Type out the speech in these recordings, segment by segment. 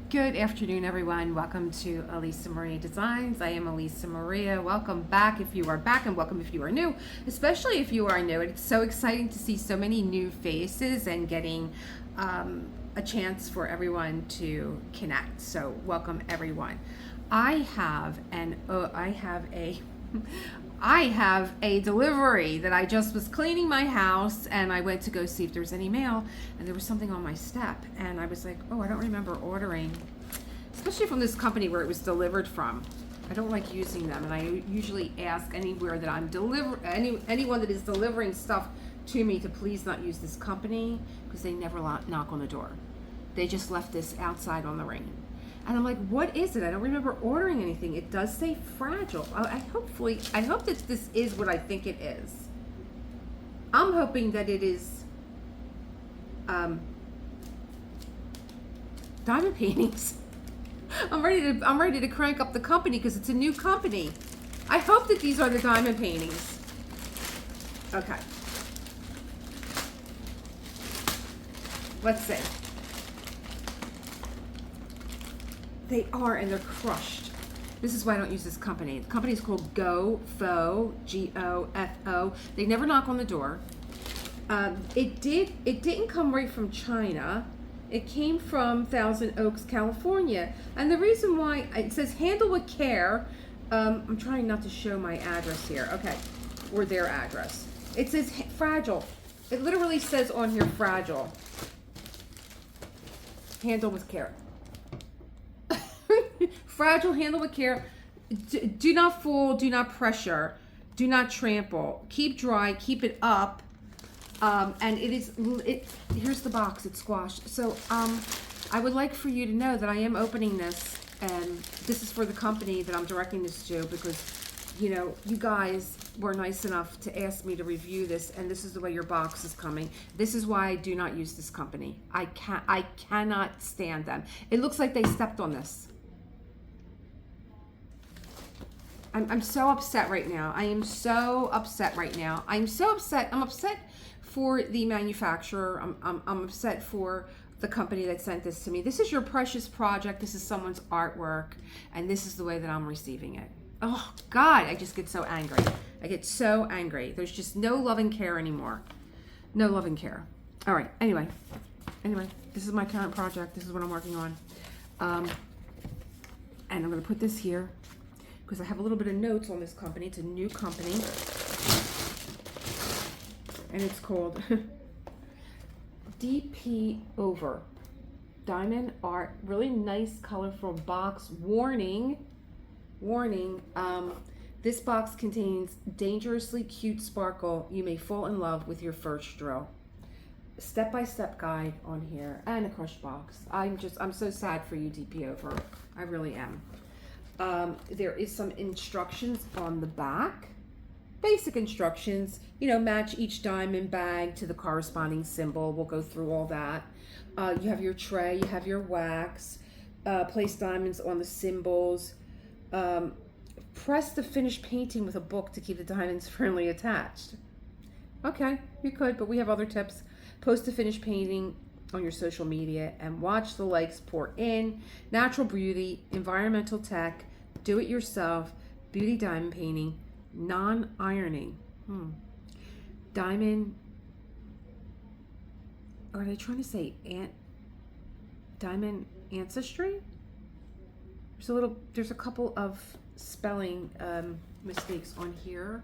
Good afternoon, everyone. Welcome to Elisa Maria Designs. I am Elisa Maria. Welcome back if you are back, and welcome if you are new, especially if you are new. It's so exciting to see so many new faces and getting a chance for everyone to connect. So welcome, everyone. I have I have a delivery that I just was cleaning my house, and I went to go see if there was any mail, and there was something on my step, and I was like, oh, I don't remember ordering, especially from this company where it was delivered from. I don't like using them, and I usually ask anywhere that I'm anyone that is delivering stuff to me to please not use this company, because they never knock on the door. They just left this outside on the ring. And I'm like, what is it? I don't remember ordering anything. It does say fragile. I hope that this is what I think it is. I'm hoping that it is diamond paintings. I'm ready to crank up the company because it's a new company. I hope that these are the diamond paintings. Okay. Let's see. They are, and they're crushed. This is why I don't use this company. The company is called GoFo, G-O-F-O. They never knock on the door. It didn't come right from China. It came from Thousand Oaks, California. And the reason why, it says handle with care. I'm trying not to show my address here. Okay, or their address. It says fragile. It literally says on here fragile. Handle with care. Fragile, handle with care. Do not fool, do not pressure, do not trample. Keep dry, keep it up. And here's the box, it's squashed. So I would like for you to know that I am opening this, and this is for the company that I'm directing this to, because, you know, you guys were nice enough to ask me to review this, and this is the way your box is coming. This is why I do not use this company. I cannot stand them. It looks like they stepped on this. I'm so upset right now. I am so upset right now. I'm so upset. I'm upset for the manufacturer. I'm upset for the company that sent this to me. This is your precious project. This is someone's artwork, and this is the way that I'm receiving it. Oh God, I just get so angry. I get so angry. There's just no love and care anymore. No love and care. All right. Anyway, this is my current project. This is what I'm working on. And I'm going to put this here, because I have a little bit of notes on this company. It's a new company, and it's called DP Over Diamond Art. Really nice, colorful box. Warning. This box contains dangerously cute sparkle. You may fall in love with your first drill. Step-by-step guide on here, and a crushed box. I'm so sad for you, DP Over. I really am. There is some instructions on the back, basic instructions, you know, match each diamond bag to the corresponding symbol. We'll go through all that. You have your tray, you have your wax, place diamonds on the symbols, press the finished painting with a book to keep the diamonds firmly attached. Okay, you could, but we have other tips. Post the finished painting on your social media and watch the likes pour in. Natural beauty, environmental tech, do it yourself, beauty diamond painting, non-ironing. Diamond, are they trying to say diamond ancestry? There's a couple of spelling mistakes on here.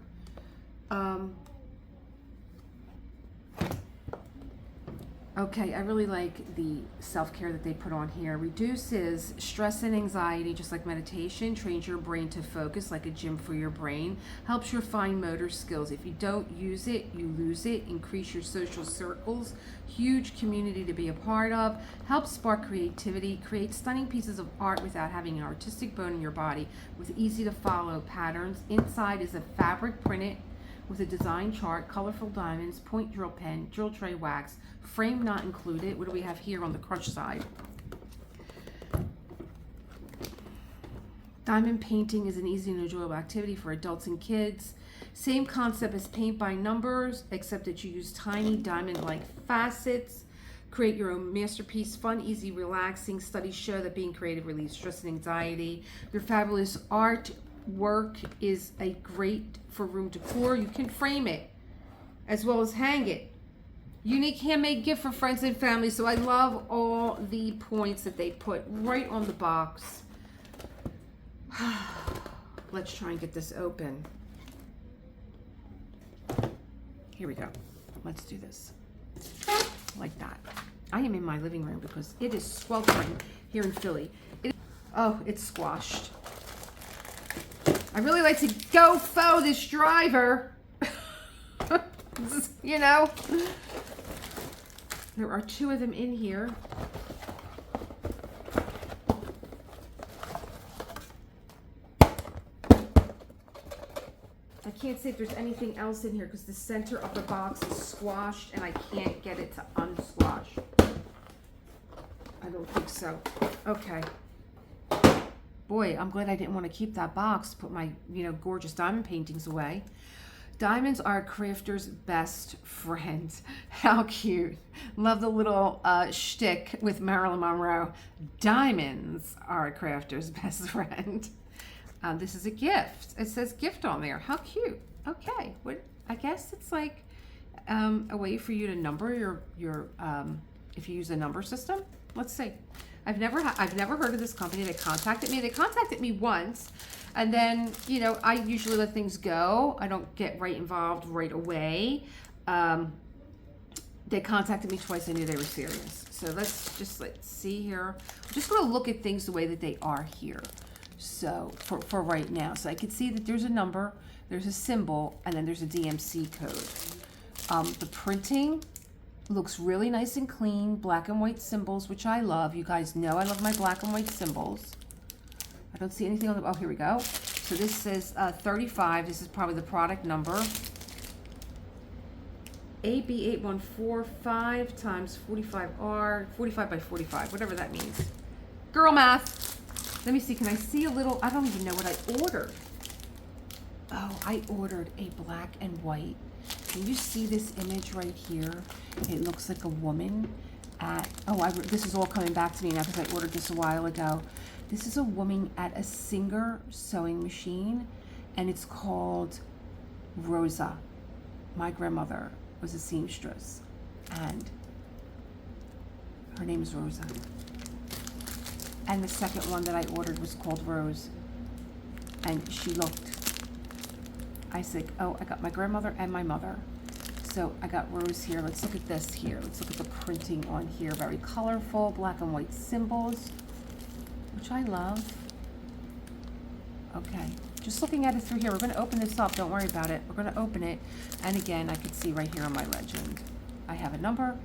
Okay, I really like the self-care that they put on here. Reduces stress and anxiety, just like meditation. Trains your brain to focus, like a gym for your brain. Helps your fine motor skills. If you don't use it, you lose it. Increase your social circles. Huge community to be a part of. Helps spark creativity. Create stunning pieces of art without having an artistic bone in your body, with easy to follow patterns. Inside is a fabric printed with a design chart, colorful diamonds, point drill pen, drill tray wax, frame not included. What do we have here on the crush side? Diamond painting is an easy and enjoyable activity for adults and kids. Same concept as paint by numbers, except that you use tiny diamond-like facets. Create your own masterpiece. Fun, easy, relaxing. Studies show that being creative relieves stress and anxiety. Your fabulous artwork is a great for room decor. You can frame it as well as hang it. Unique handmade gift for friends and family. So I love all the points that they put right on the box. Let's try and get this open. Here we go. Let's do this. Like that. I am in my living room because it is sweltering here in Philly. Oh, it's squashed. I really like to go faux this driver. You know. There are 2 of them in here. I can't see if there's anything else in here because the center of the box is squashed and I can't get it to unsquash. I don't think so. Okay. Boy, I'm glad I didn't want to keep that box, put my, gorgeous diamond paintings away. Diamonds are a crafter's best friend. How cute. Love the little shtick with Marilyn Monroe. Diamonds are a crafter's best friend. This is a gift. It says gift on there. How cute. Okay. I guess it's like a way for you to number your if you use a number system. Let's see. I've never heard of this company. They contacted me. They contacted me once, and then I usually let things go. I don't get involved right away. They contacted me twice. I knew they were serious. So let's see here. I'm just going to look at things the way that they are here. So for right now, so I can see that there's a number, there's a symbol, and then there's a DMC code. The printing looks really nice and clean, black and white symbols, which I love. You guys know I love my black and white symbols. I don't see anything on the, oh, here we go. So this says 35. This is probably the product number. AB8145 times 45R, 45 by 45, whatever that means. Girl math. Let me see, can I see a little, I don't even know what I ordered. Oh, I ordered a black and white. Can you see this image right here? It looks like a woman at, this is all coming back to me now because I ordered this a while ago. This is a woman at a Singer sewing machine, and it's called Rosa. My grandmother was a seamstress, and her name is Rosa. And the second one that I ordered was called Rose, and she looked. I said, oh, I got my grandmother and my mother. So I got Rose here. Let's look at this here. Let's look at the printing on here. Very colorful, black and white symbols, which I love. Okay, just looking at it through here. We're gonna open this up, don't worry about it. We're gonna open it, and again, I can see right here on my legend. I have a number,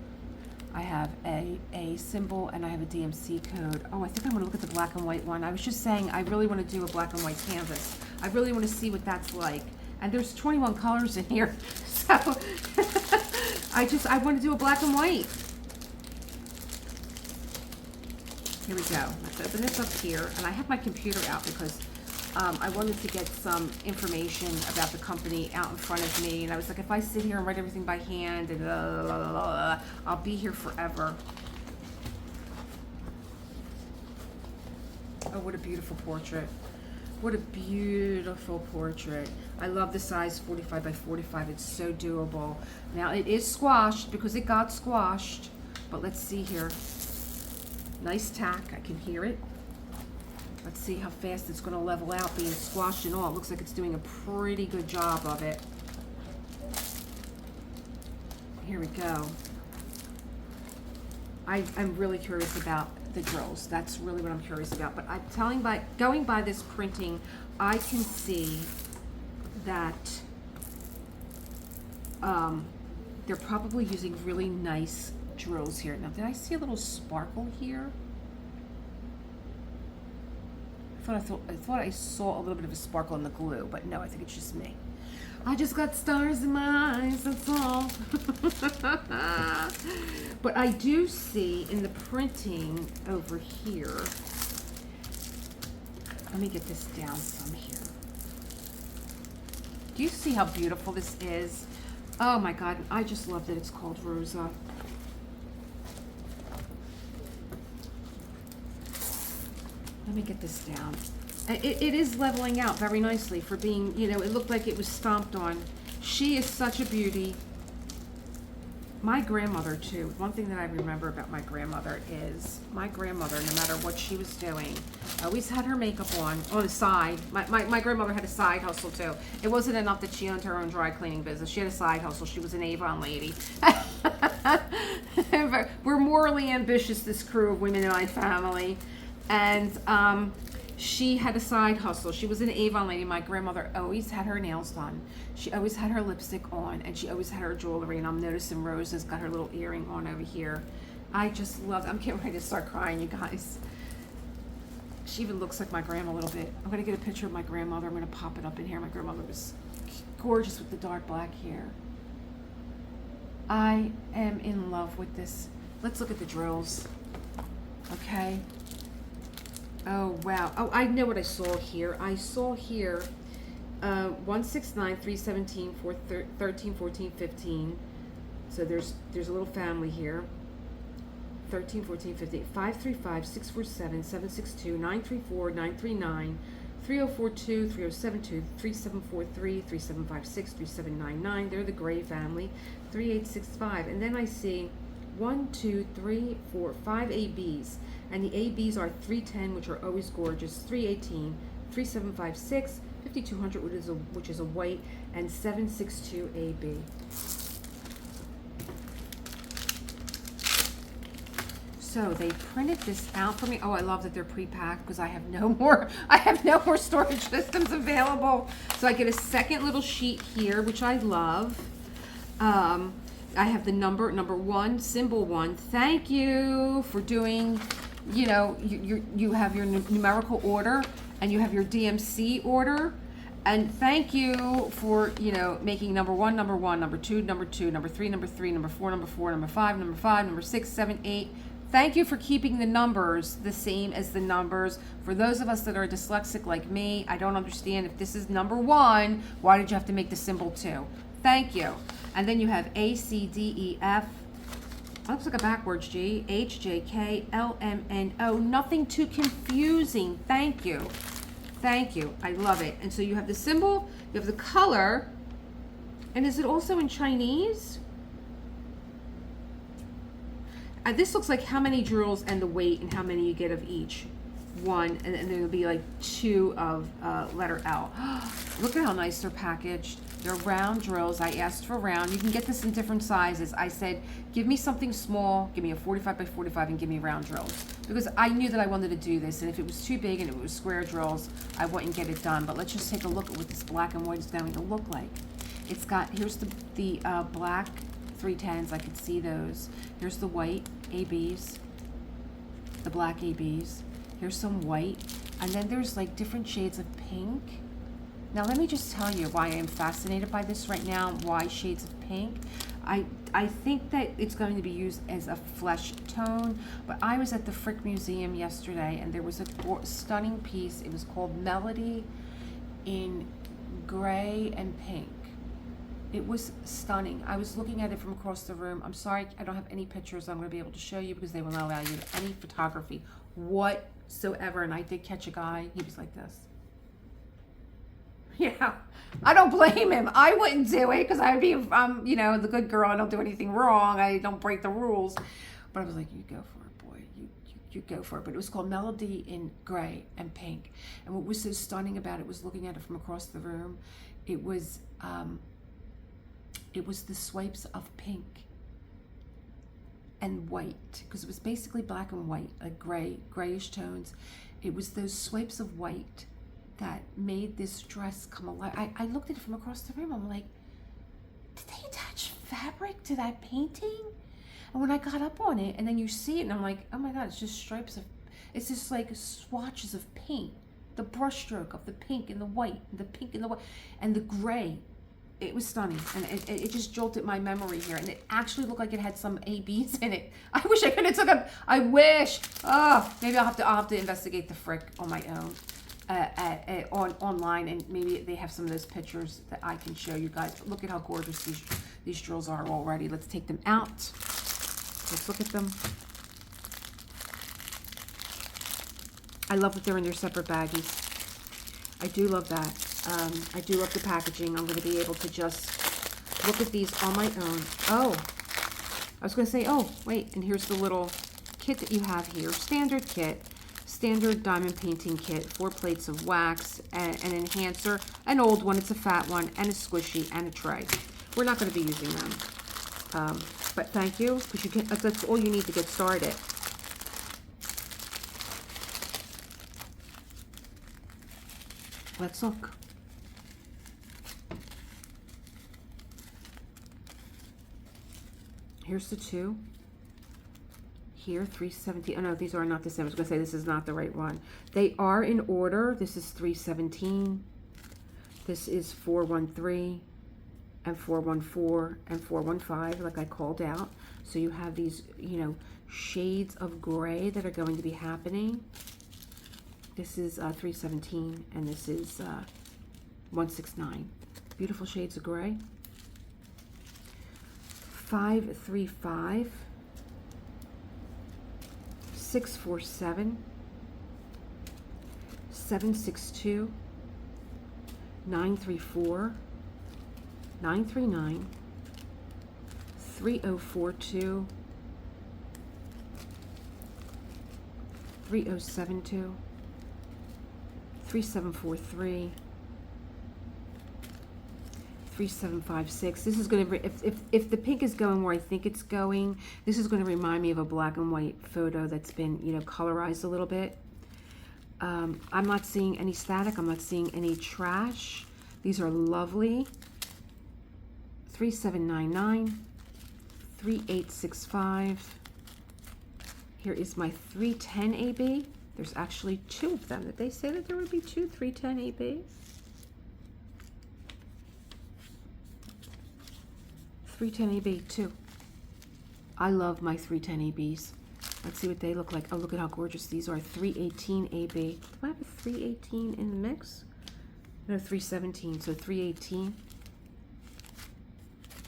I have a symbol, and I have a DMC code. Oh, I think I'm gonna look at the black and white one. I was just saying, I really wanna do a black and white canvas. I really wanna see what that's like. And there's 21 colors in here, so I wanna do a black and white. Here we go. Let's open this up here, and I have my computer out because I wanted to get some information about the company out in front of me, and I was like, if I sit here and write everything by hand, and I'll be here forever. Oh, what a beautiful portrait. What a beautiful portrait. I love the size 45 by 45. It's so doable. Now, it is squashed because it got squashed, but let's see here. Nice tack. I can hear it. Let's see how fast it's going to level out being squashed and all. It looks like it's doing a pretty good job of it. Here we go. I'm really curious about the drills. That's really what I'm curious about. But going by this printing, I can see that they're probably using really nice drills here. Now, did I see a little sparkle here? I thought I saw a little bit of a sparkle in the glue, but no, I think it's just me. I just got stars in my eyes, that's all. But I do see in the printing over here, let me get this down some here. Do you see how beautiful this is? Oh my God, I just love that it's called Rosa. Let me get this down. It is leveling out very nicely for being, you know, it looked like it was stomped on. She is such a beauty. My grandmother too. One thing that I remember about my grandmother is my grandmother, no matter what she was doing, always had her makeup on the side. My grandmother had a side hustle too. It wasn't enough that she owned her own dry cleaning business. She had a side hustle. She was an Avon lady. We're morally ambitious, this crew of women in my family. And she had a side hustle. She was an Avon lady. My grandmother always had her nails done. She always had her lipstick on, and she always had her jewelry. And I'm noticing Rose has got her little earring on over here. I just love it. I'm getting ready to start crying, you guys. She even looks like my grandma a little bit. I'm going to get a picture of my grandmother. I'm going to pop it up in here. My grandmother was gorgeous with the dark black hair. I am in love with this. Let's look at the drills. Okay. Oh, wow. Oh, I know what I saw here. I saw here 169, 317, 13, 14, 15. So there's a little family here. 13, 14, 15, 535, 647, 762, 934, 939, 3042, 3072, 3743, 3756, 3799. They're the Gray family. 3865. And then I see 1, 2, 3, 4, 5 ABs. And the ABs are 310, which are always gorgeous, 318, 3756, 5200, which is a white, and 762 AB. So they printed this out for me. Oh, I love that they're pre-packed because I have no more storage systems available. So I get a second little sheet here, which I love. I have the number 1, symbol 1. Thank you for doing, you know, you have your numerical order and you have your DMC order. And thank you for, you know, making number 1, number 1, number 2, number 2, number 3, number 3, number 4, number 4, number 5, number 5, number 6, 7, 8. Thank you for keeping the numbers the same as the numbers. For those of us that are dyslexic like me, I don't understand if this is number 1, why did you have to make the symbol 2? Thank you. And then you have A, C, D, E, F. Looks like a backwards G, H, J, K, L, M, N, O. Nothing too confusing. Thank you. Thank you. I love it. And so you have the symbol, you have the color, and is it also in Chinese? This looks like how many drills and the weight and how many you get of each. 1, and then there'll be like 2 of letter L. Look at how nice they're packaged. They're round drills. I asked for round. You can get this in different sizes. I said, give me something small, give me a 45 by 45 and give me round drills. Because I knew that I wanted to do this, and if it was too big and it was square drills, I wouldn't get it done. But let's just take a look at what this black and white is going to look like. It's got, here's the black 310s, I could see those. Here's the white ABs, the black ABs. Here's some white, and then there's like different shades of pink. Now let me just tell you why I am fascinated by this right now, why shades of pink. I think that it's going to be used as a flesh tone, but I was at the Frick Museum yesterday and there was a stunning piece. It was called Melody in gray and pink. It was stunning. I was looking at it from across the room. I'm sorry, I don't have any pictures I'm going to be able to show you because they will not allow you any photography whatsoever. And I did catch a guy. He was like this. Yeah, I don't blame him. I wouldn't do it because I would be, you know, the good girl. I don't do anything wrong. I don't break the rules. But I was like, you go for it, boy. You go for it. But it was called Melody in gray and pink. And what was so stunning about it was looking at it from across the room. It was the swipes of pink and white, because it was basically black and white, like grayish tones. It was those swipes of white that made this dress come alive. I looked at it from across the room. I'm like, did they attach fabric to that painting? And when I got up on it, and then you see it, and I'm like, oh my God, it's just stripes of, it's just like swatches of paint. The brush stroke of the pink and the white, and the pink and the white, and the gray. It was stunning, and it just jolted my memory here, and it actually looked like it had some ABs in it. I wish I could have took a, I wish. Oh, maybe I'll have to investigate the Frick on my own. Online, and maybe they have some of those pictures that I can show you guys. Look at how gorgeous these drills are already. Let's take them out. Let's look at them. I love that they're in their separate baggies. I do love that. I do love the packaging. I'm going to be able to just look at these on my own. Oh, I was going to say, oh, wait, and here's the little kit that you have here. Standard kit, standard diamond painting kit, 4 plates of wax, an enhancer, an old one, it's a fat one, and a squishy, and a tray. We're not going to be using them. But thank you, because you can, that's all you need to get started. Let's look. Here's the 2. Here, 317. Oh no, these are not the same. I was going to say this is not the right one. They are in order. This is 317. This is 413 and 414 and 415, like I called out. So you have these, you know, shades of gray that are going to be happening. This is 317 and this is 169. Beautiful shades of gray. 535, 647, 762, 934, 939, 3042, 3072, 3743, 3756. This is going to, if the pink is going where I think it's going, this is going to remind me of a black and white photo that's been, you know, colorized a little bit. I'm not seeing any static. I'm not seeing any trash. These are lovely. 3799, 3865. Here is my 310 AB. There's actually 2 of them. Did they say that there would be 2 310 AB? 310 AB, 2. I love my 310 ABs. Let's see what they look like. Oh, look at how gorgeous these are. 318 AB. Do I have a 318 in the mix? No, 317. So 318.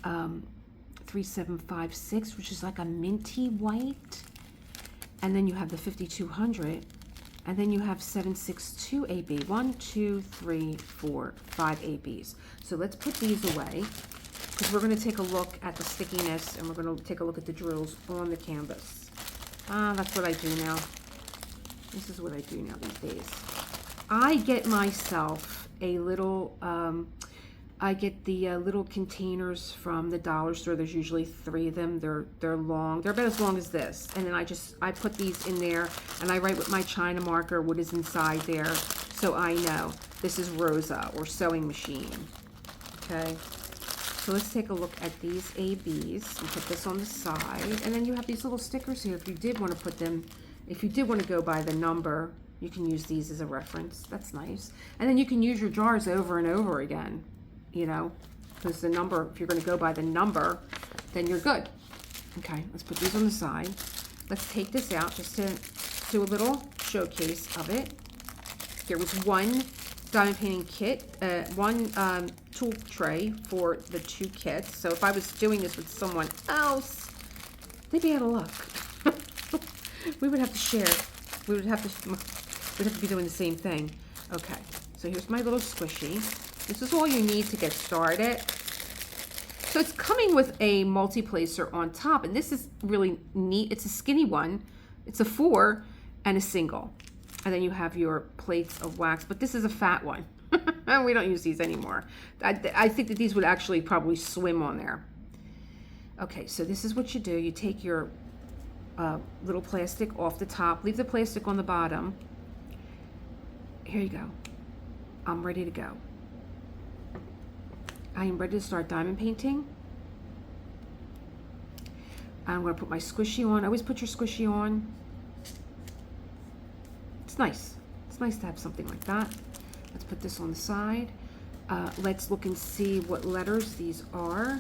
3756, which is like a minty white. And then you have the 5200. And then you have 762 AB. 1, 2, 3, 4, 5 ABs. So let's put these away, because we're going to take a look at the stickiness and we're going to take a look at the drills on the canvas. That's what I do now. This is what I do now these days. I get myself a little, I get the little containers from the dollar store. There's usually 3 of them. They're long. They're about as long as this. And then I put these in there and I write with my China marker what is inside there, so I know this is Rosa or sewing machine. Okay. So let's take a look at these ABs and put this on the side. And then you have these little stickers here. If you did want to put them, if you did want to go by the number, you can use these as a reference. That's nice. And then you can use your jars over and over again, you know, because the number, if you're going to go by the number, then you're good. Okay, let's put these on the side. Let's take this out just to do a little showcase of it. Here was one diamond painting kit, one tool tray for the 2 kits. So if I was doing this with someone else, they'd be out of luck. We would have to share. We'd have to be doing the same thing. Okay, so here's my little squishy. This is all you need to get started. So it's coming with a multi-placer on top, and this is really neat. It's a skinny one. It's a 4 and a single. And then you have your plates of wax, but this is a fat one. We don't use these anymore. I think that these would actually probably swim on there. Okay, so this is what you do. You take your little plastic off the top, leave the plastic on the bottom. Here you go. I'm ready to go. I am ready to start diamond painting. I'm going to put my squishy on. Always put your squishy on. It's nice. It's nice to have something like that. Let's put this on the side. Let's look and see what letters these are.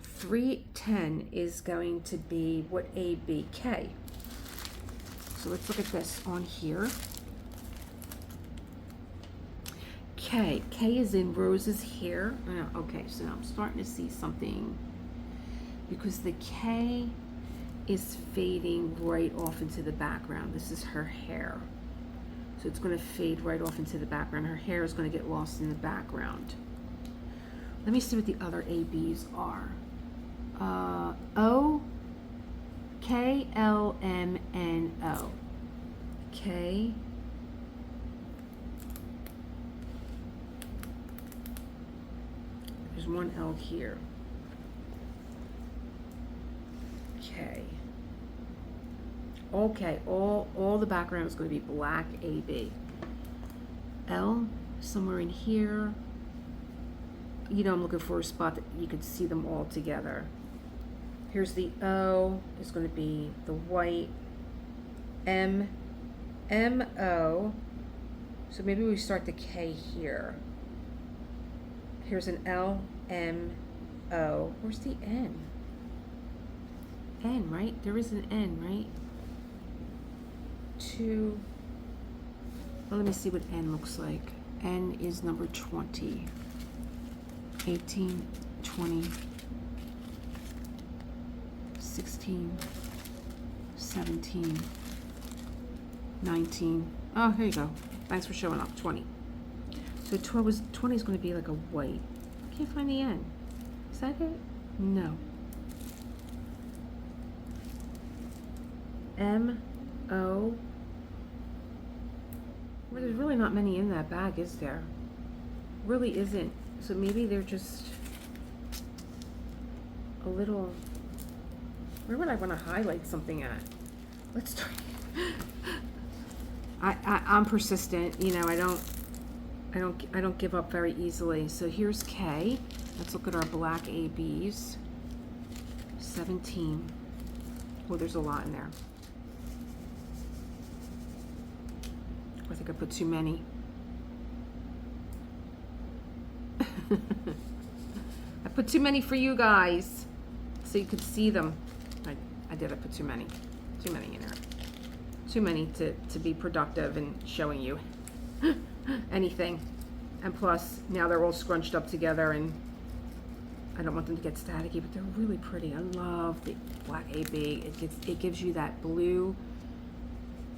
310 is going to be what A, B, K. So let's look at this on here. K. K is in Rose's hair. Okay, so now I'm starting to see something, because the K is fading right off into the background. This is her hair. So it's going to fade right off into the background. Her hair is going to get lost in the background. Let me see what the other ABs are. O, K, L, M, N, O. K. There's one L here. K. Okay, all the background is going to be black AB. L, somewhere in here. You know, I'm looking for a spot that you could see them all together. Here's the O, is going to be the white. M, M-O. So maybe we start the K here. Here's an L, M, O. Where's the N? N, right? There is an N, right? 2. Well, let me see what N looks like. N is number 20. 18, 20, 16, 17, 19. Oh, here you go. Thanks for showing up. 20. So 20 is going to be like a white. I can't find the N. Is that it? No. M, O. Well, there's really not many in that bag, is there? Really isn't. So maybe they're just a little. Where would I want to highlight something at? Let's try. I'm persistent. You know, I don't give up very easily. So here's K. Let's look at our black ABs. 17. Well, there's a lot in there. I think I put too many. I put too many for you guys so you could see them. I did. I put too many. Too many in there. Too many to be productive and showing you anything. And plus, now they're all scrunched up together and I don't want them to get staticky, but they're really pretty. I love the black AB. It gives you that blue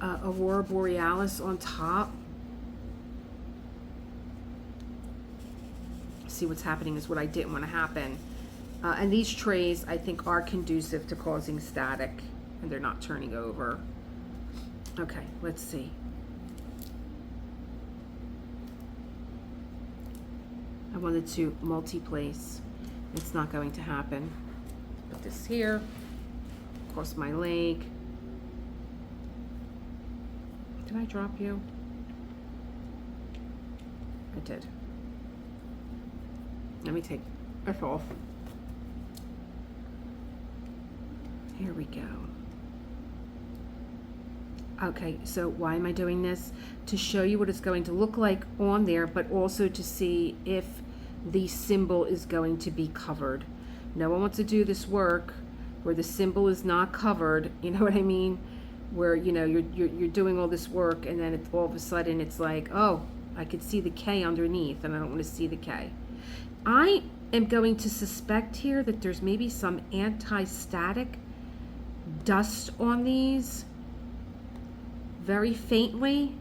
Aurora Borealis on top. See what's happening is what I didn't want to happen. And these trays, I think, are conducive to causing static, and they're not turning over. Okay, let's see. I wanted to multi-place. It's not going to happen. Put this here, across my leg. Did I drop you? I did. Let me take it off. Here we go. Okay, so why am I doing this? To show you what it's going to look like on there, but also to see if the symbol is going to be covered. No one wants to do this work where the symbol is not covered, you know what I mean? Where, you know, you're doing all this work and then all of a sudden it's like, oh, I could see the K underneath and I don't want to see the K. I am going to suspect here that there's maybe some anti-static dust on these, very faintly.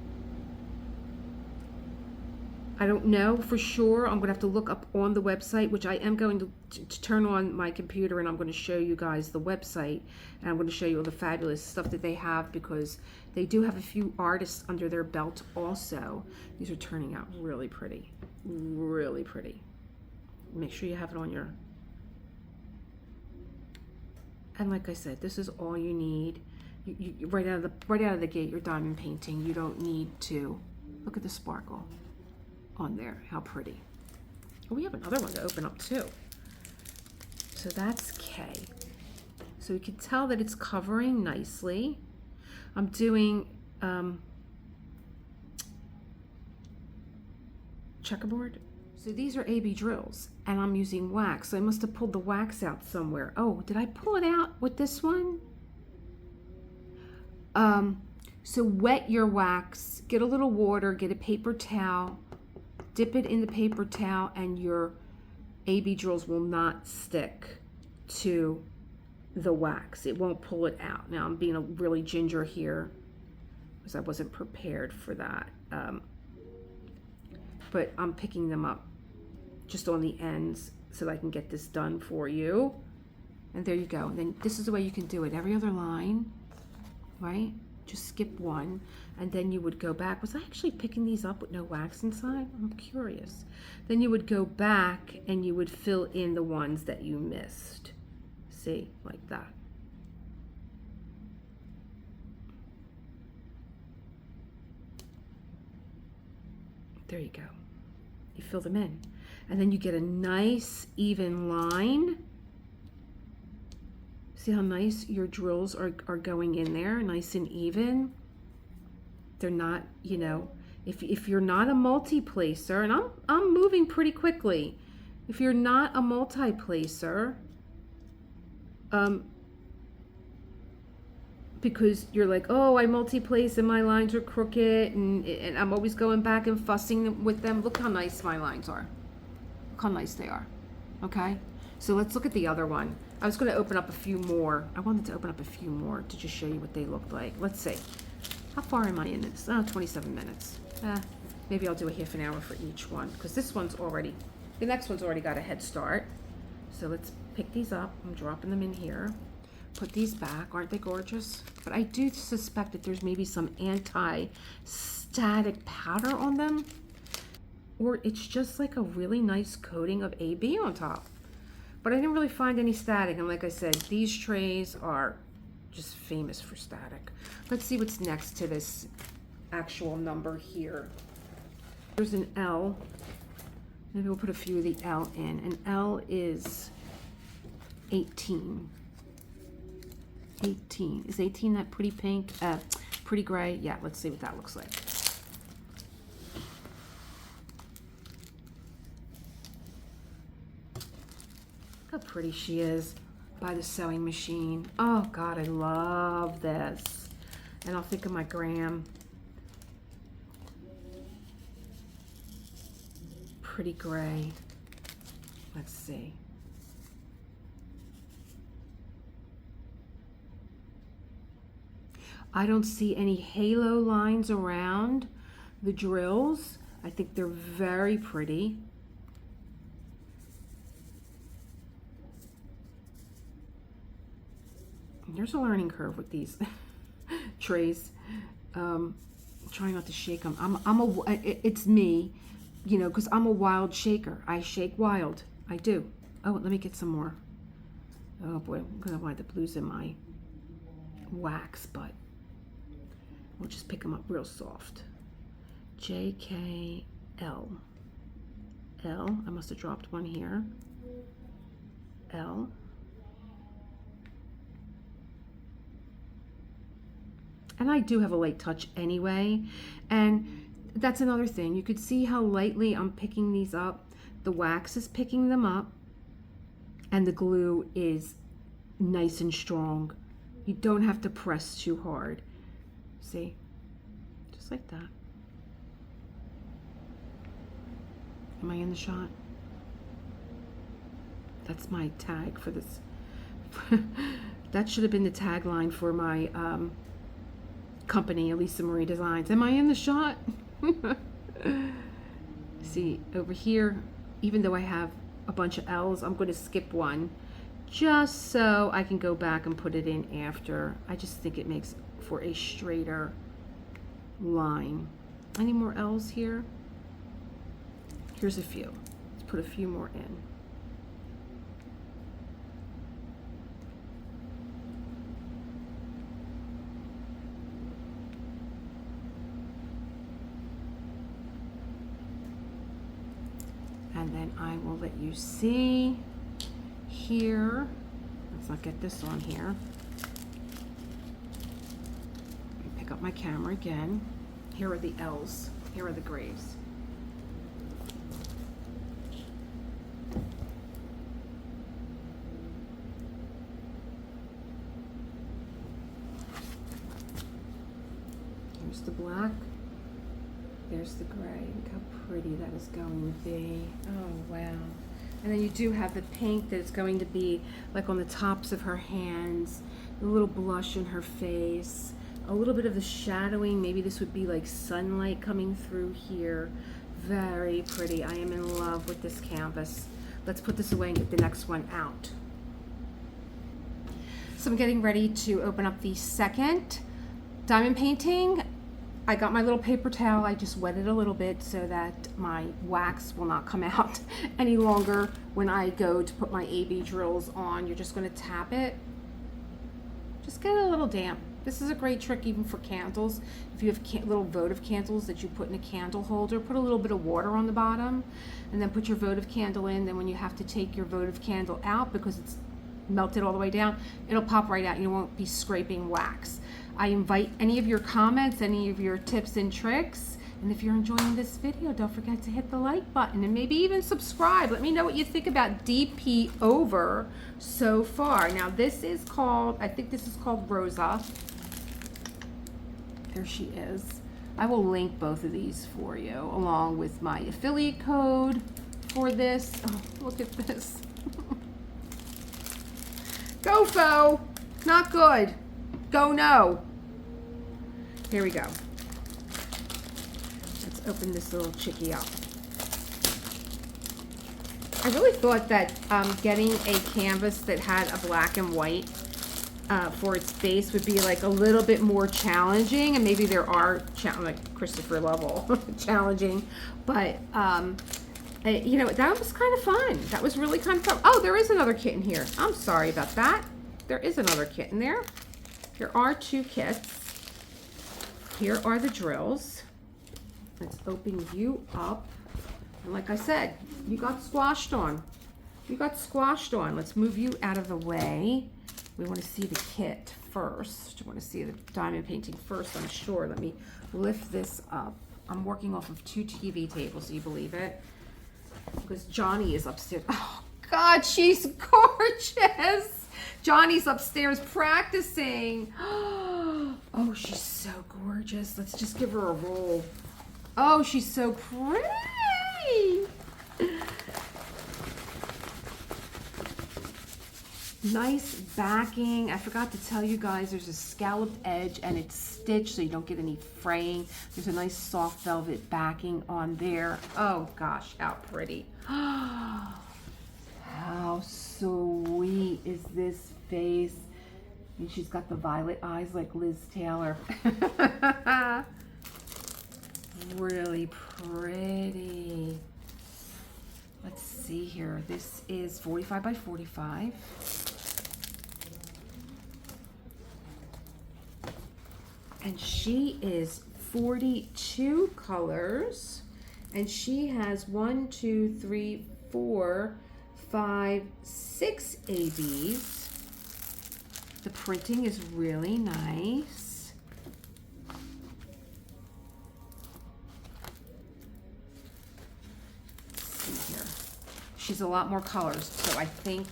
I don't know for sure. I'm going to have to look up on the website, which I am going to turn on my computer, and I'm going to show you guys the website, and I'm going to show you all the fabulous stuff that they have, because they do have a few artists under their belt also. These are turning out really pretty, really pretty. Make sure you have it on your, and like I said, this is all you need. You right out of the gate, you're diamond painting. You don't need to look at the sparkle on there. How pretty. Oh, we have another one to open up too. So that's K. So we can tell that it's covering nicely. I'm doing checkerboard. So these are AB drills, and I'm using wax. So I must have pulled the wax out somewhere. Oh, did I pull it out with this one? So wet your wax, get a little water, get a paper towel, dip it in the paper towel, and your AB drills will not stick to the wax. It won't pull it out. Now I'm being a really ginger here. because I wasn't prepared for that. But I'm picking them up just on the ends so that I can get this done for you. And there you go. And then this is the way you can do it. Every other line, right? Just skip one, and then you would go back. Was I actually picking these up with no wax inside? I'm curious. Then you would go back and you would fill in the ones that you missed. See, like that. There you go. You fill them in. And then you get a nice even line. See how nice your drills are going in there, nice and even. They're not, you know, if you're not a multi-placer, and I'm moving pretty quickly. If you're not a multi-placer, because you're like, oh, I multi-place and my lines are crooked, and I'm always going back and fussing with them. Look how nice my lines are. Look how nice they are. Okay, so let's look at the other one. I was going to open up a few more. I wanted to open up a few more to just show you what they looked like. Let's see. How far am I in this? Oh, 27 minutes. Maybe I'll do a half an hour for each one, because this one's already, the next one's already got a head start. So let's pick these up. I'm dropping them in here. Put these back. Aren't they gorgeous? But I do suspect that there's maybe some anti-static powder on them, or it's just like a really nice coating of AB on top. But I didn't really find any static, and like I said, these trays are just famous for static. Let's see what's next to this actual number here. There's an L. Maybe we'll put a few of the L in. An L is 18. 18. Is 18 that pretty pink? Pretty gray? Yeah, let's see what that looks like. Look how pretty she is by the sewing machine. Oh God, I love this. And I'll think of my gram. Pretty gray. Let's see. I don't see any halo lines around the drills. I think they're very pretty. There's a learning curve with these trays. Trying not to shake them. It's me, you know, because I'm a wild shaker. I shake wild. I do. Oh, let me get some more. Oh boy, I'm gonna wind up losing my wax, but we'll just pick them up real soft. JKL. L. I must have dropped one here. L. And I do have a light touch anyway. And that's another thing. You could see how lightly I'm picking these up. The wax is picking them up. And the glue is nice and strong. You don't have to press too hard. See? Just like that. Am I in the shot? That's my tag for this. That should have been the tagline for my company, Elisa Marie Designs. Am I in the shot? See, over here, even though I have a bunch of L's, I'm going to skip one just so I can go back and put it in after. I just think it makes for a straighter line. Any more L's here? Here's a few. Let's put a few more in. And then I will let you see here. Let's not get this on here. Pick up my camera again. Here are the L's. Here are the grays. Here's the black. There's the gray. Look how pretty that is going to be. Oh, wow. And then you do have the pink that is going to be like on the tops of her hands, the little blush in her face, A little bit of the shadowing. Maybe this would be like sunlight coming through here. Very pretty. I am in love with this canvas. Let's put this away and get the next one out. So I'm getting ready to open up the second diamond painting. I got my little paper towel. I just wet it a little bit so that my wax will not come out any longer when I go to put my AB drills on. You're just going to tap it. Just get it a little damp. This is a great trick even for candles. If you have little votive candles that you put in a candle holder, put a little bit of water on the bottom and then put your votive candle in. Then when you have to take your votive candle out because it's melted all the way down, it'll pop right out. You won't be scraping wax. I invite any of your comments, any of your tips and tricks. And if you're enjoying this video, don't forget to hit the like button and maybe even subscribe. Let me know what you think about DP Over so far. Now this is called, I think this is called Rosa. There she is. I will link both of these for you along with my affiliate code for this. Oh, look at this. Go Fo, not good. Go no. Here we go. Let's open this little chickie up. I really thought that getting a canvas that had a black and white for its base would be like a little bit more challenging, and maybe there are like Christopher level challenging, but you know, that was kind of fun. That was really kind of fun. Oh, there is another kit in here. I'm sorry about that. There is another kit in there. There are two kits. Here are the drills. Let's open you up. And like I said, you got squashed on. You got squashed on. Let's move you out of the way. We want to see the kit first. We want to see the diamond painting first, I'm sure. Let me lift this up. I'm working off of 2 TV tables, do you believe it? Because Johnny is upstairs. Oh, God, she's gorgeous. Johnny's upstairs practicing. Oh, she's so gorgeous. Let's just give her a roll. Oh, she's so pretty. Nice backing. I forgot to tell you guys, there's a scalloped edge and it's stitched so you don't get any fraying. There's a nice soft velvet backing on there. Oh gosh, how pretty. How sweet is this face? And she's got the violet eyes like Liz Taylor. Really pretty. Let's see here. This is 45 by 45. And she is 42 colors. And she has 1, 2, 3, 4, 5, 6 ABs. The printing is really nice. Let's see here. She's a lot more colors, so I think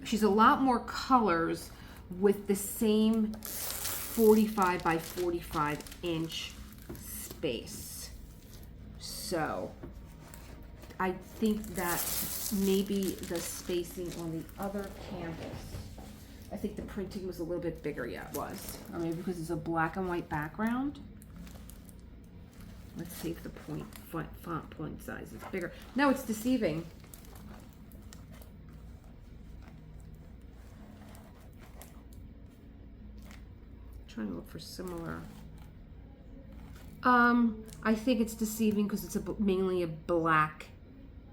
she's a lot more colors with the same 45 by 45 inch space. So I think that maybe the spacing on the other canvas, I think the printing was a little bit bigger. Yeah, it was. Or maybe because it's a black and white background. Let's see if the font point size is bigger. No, it's deceiving. Trying to look for similar. I think it's deceiving because it's mainly a black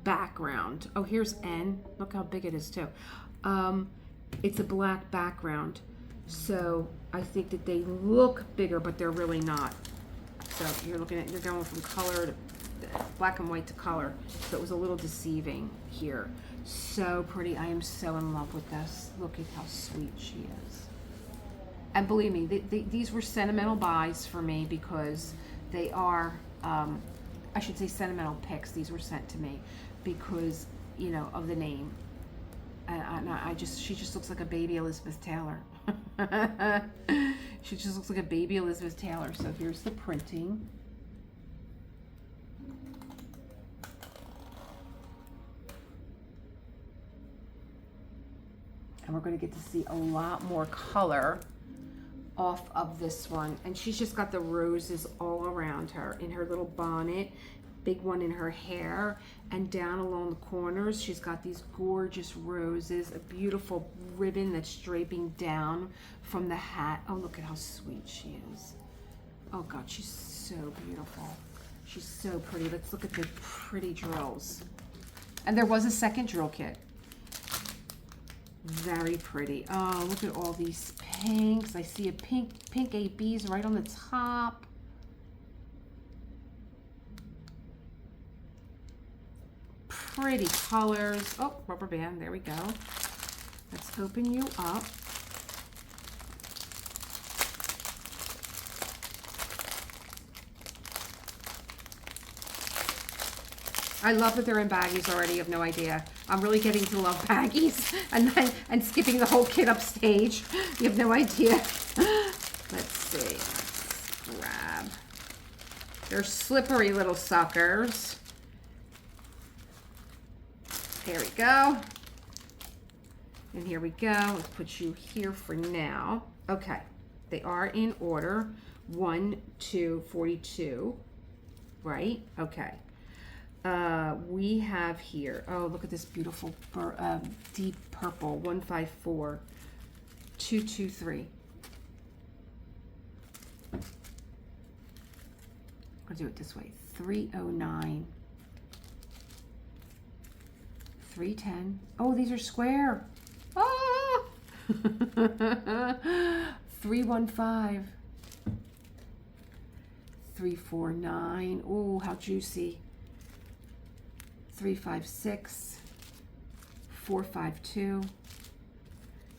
background. Oh, here's N. Look how big it is too. It's a black background, so I think that they look bigger, but they're really not. So you're going from color to black and white to color. So it was a little deceiving here. So pretty. I am so in love with this. Look at how sweet she is. And believe me, these were sentimental buys for me because they are, I should say sentimental picks. These were sent to me because, you know, of the name. And she just looks like a baby Elizabeth Taylor. She just looks like a baby Elizabeth Taylor. So here's the printing. And we're going to get to see a lot more color off of this one. And she's just got the roses all around her in her little bonnet, big one in her hair, and down along the corners she's got these gorgeous roses, a beautiful ribbon that's draping down from the hat. Oh, look at how sweet she is. Oh God, she's so beautiful. She's so pretty. Let's look at the pretty drills. And there was a second drill kit. Very pretty. Oh, look at all these pinks. I see a pink ABs right on the top. Pretty colors. Oh, rubber band. There we go. Let's open you up. I love that they're in baggies already. You have no idea. I'm really getting to love baggies and skipping the whole kit upstage. You have no idea. Let's see. Let's grab. They're slippery little suckers. There we go. And here we go. Let's put you here for now. Okay. They are in order. 1, 2, 42. Right? Okay. We have here, oh, look at this beautiful deep purple, 154, 223. I'll do it this way, 309, 310. Oh, these are square. Ah! 315, 349. Oh, how juicy. 356, 452,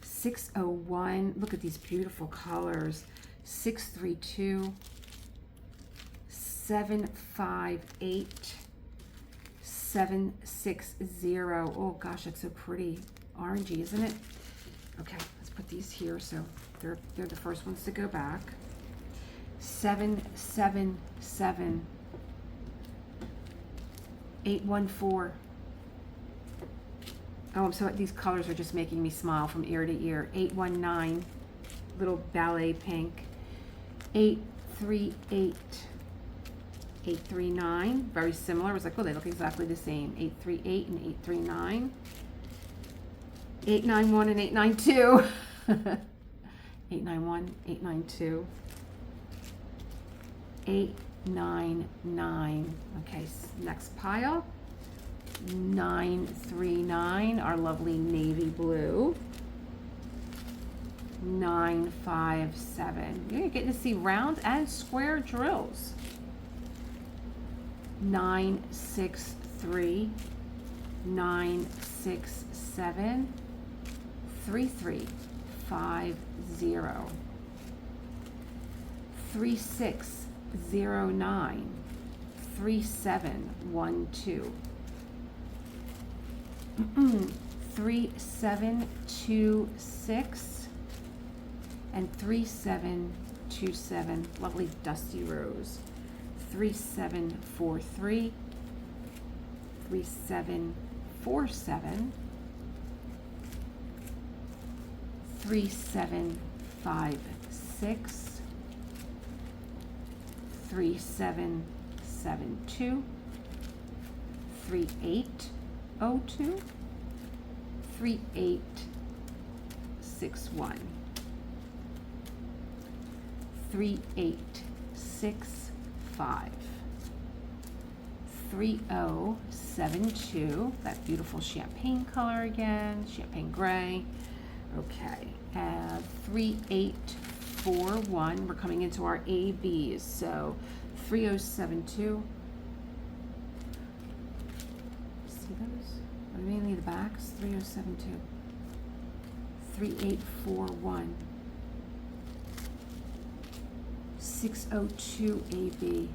601. Look at these beautiful colors. 632, 758, 760. Oh gosh, that's so pretty. Orangey, isn't it? Okay, let's put these here so they're the first ones to go back. 777. 814. Oh, I'm so, these colors are just making me smile from ear to ear. 819, little ballet pink. 838, 839, very similar. I was like, oh, they look exactly the same. 838 and 839. 891 and 892. 891, 892. 899. Okay, next pile. 939, our lovely navy blue. 957. You're getting to see round and square drills. 963, 967, 3350. 3609, 3712. 3726 and 3727. Lovely dusty rose. 3743, 3747, 3756, 3772, 3802, 3861, 3865, 3072, that beautiful champagne color again, champagne gray. Okay, 3841, we're coming into our ABs, so 3072. See those? Mainly the backs. 3072. 3841. 602 AB.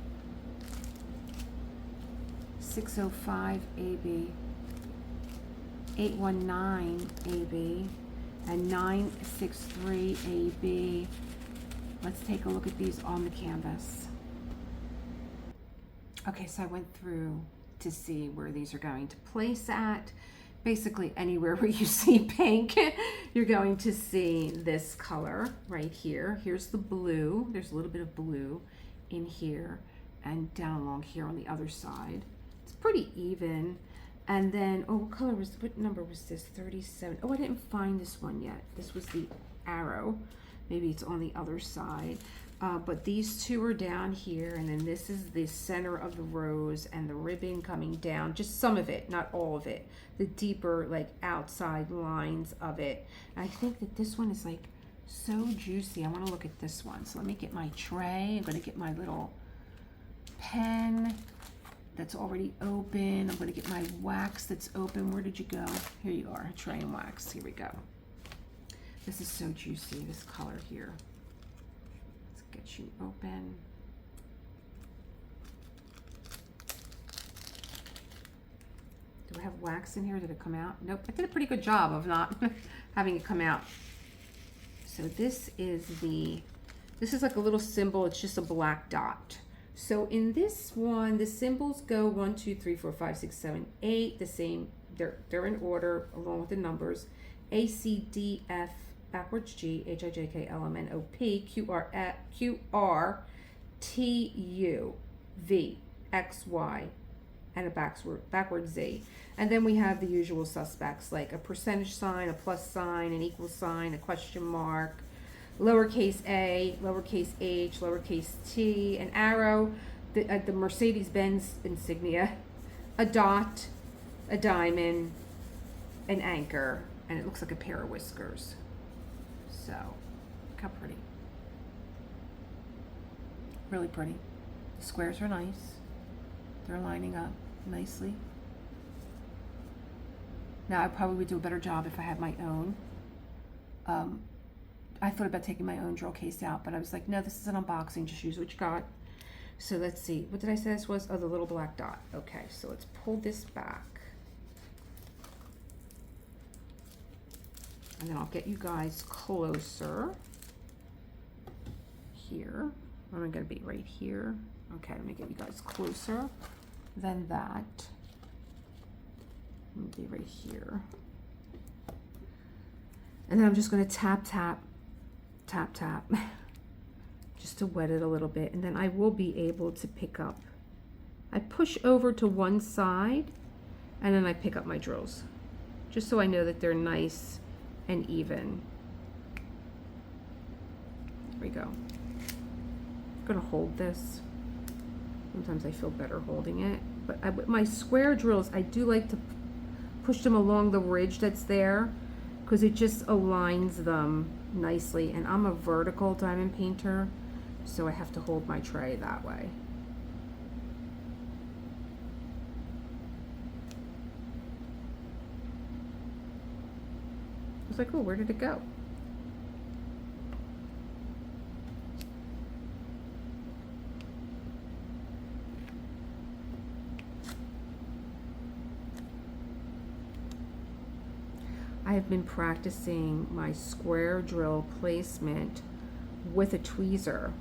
605 AB. 819 AB. And 963 AB. Let's take a look at these on the canvas. Okay, so I went through to see where these are going to place at basically anywhere where you see pink, you're going to see this color right here. Here's the blue. There's a little bit of blue in here and down along here on the other side. It's pretty even. And then, oh, what number was this? 37. Oh, I didn't find this one yet. This was the arrow. Maybe it's on the other side. But these two are down here, and then this is the center of the rose and the ribbon coming down, just some of it, not all of it, the deeper like outside lines of it. And I think that this one is like so juicy. I want to look at this one. So let me get my tray. I'm going to get my little pen that's already open. I'm going to get my wax that's open. Where did you go? Here you are, tray and wax. Here we go. This is so juicy, this color here. Get you open. Do I have wax in here? Did it come out? Nope. I did a pretty good job of not having it come out. So this is like a little symbol. It's just a black dot. So in this one, the symbols go 1, 2, 3, 4, 5, 6, 7, 8. The same. They're in order along with the numbers. A, C, D, F, backwards G, H, I, J, K, L, M, N, O, P, Q, R, T, U, V, X, Y, and a backward Z. And then we have the usual suspects like a percentage sign, a plus sign, an equal sign, a question mark, lowercase a, lowercase h, lowercase t, an arrow, the Mercedes-Benz insignia, a dot, a diamond, an anchor, and it looks like a pair of whiskers. So, look how pretty. Really pretty. The squares are nice. They're lining up nicely. Now, I probably would do a better job if I had my own. I thought about taking my own drill case out, but I was like, no, this is an unboxing. Just use what you got. So let's see. What did I say this was? Oh, the little black dot. Okay, so let's pull this back. And then I'll get you guys closer here. I'm going to be right here. Okay, let me get you guys closer than that. Let me be right here. And then I'm just going to tap, tap, tap, tap, just to wet it a little bit. And then I will be able to pick up. I push over to one side, and then I pick up my drills, just so I know that they're nice and even. There we go. I'm gonna hold this. Sometimes I feel better holding it, but with my square drills, I do like to push them along the ridge that's there because it just aligns them nicely. And I'm a vertical diamond painter, so I have to hold my tray that way. I was like, oh, where did it go? I have been practicing my square drill placement with a tweezer,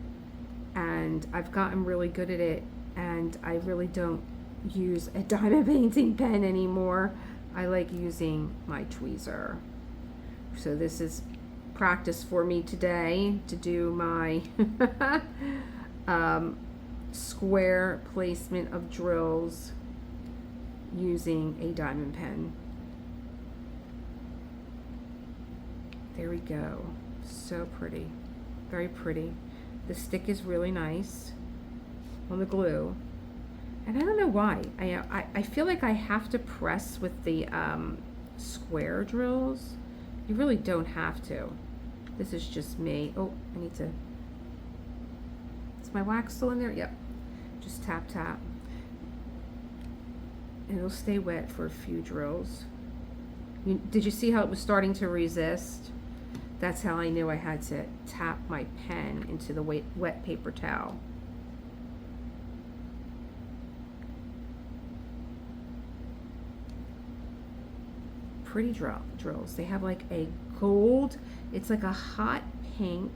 and I've gotten really good at it, and I really don't use a diamond painting pen anymore. I like using my tweezer. So this is practice for me today to do my square placement of drills using a diamond pen. There we go. So pretty. Very pretty. The stick is really nice on the glue. And I don't know why. I feel like I have to press with the square drills. You really don't have to. This is just me. Oh, I need to... Is my wax still in there? Yep. Just tap, tap. And it'll stay wet for a few drills. Did you see how it was starting to resist? That's how I knew I had to tap my pen into the wet paper towel. Pretty drills. They have like a gold, it's like a hot pink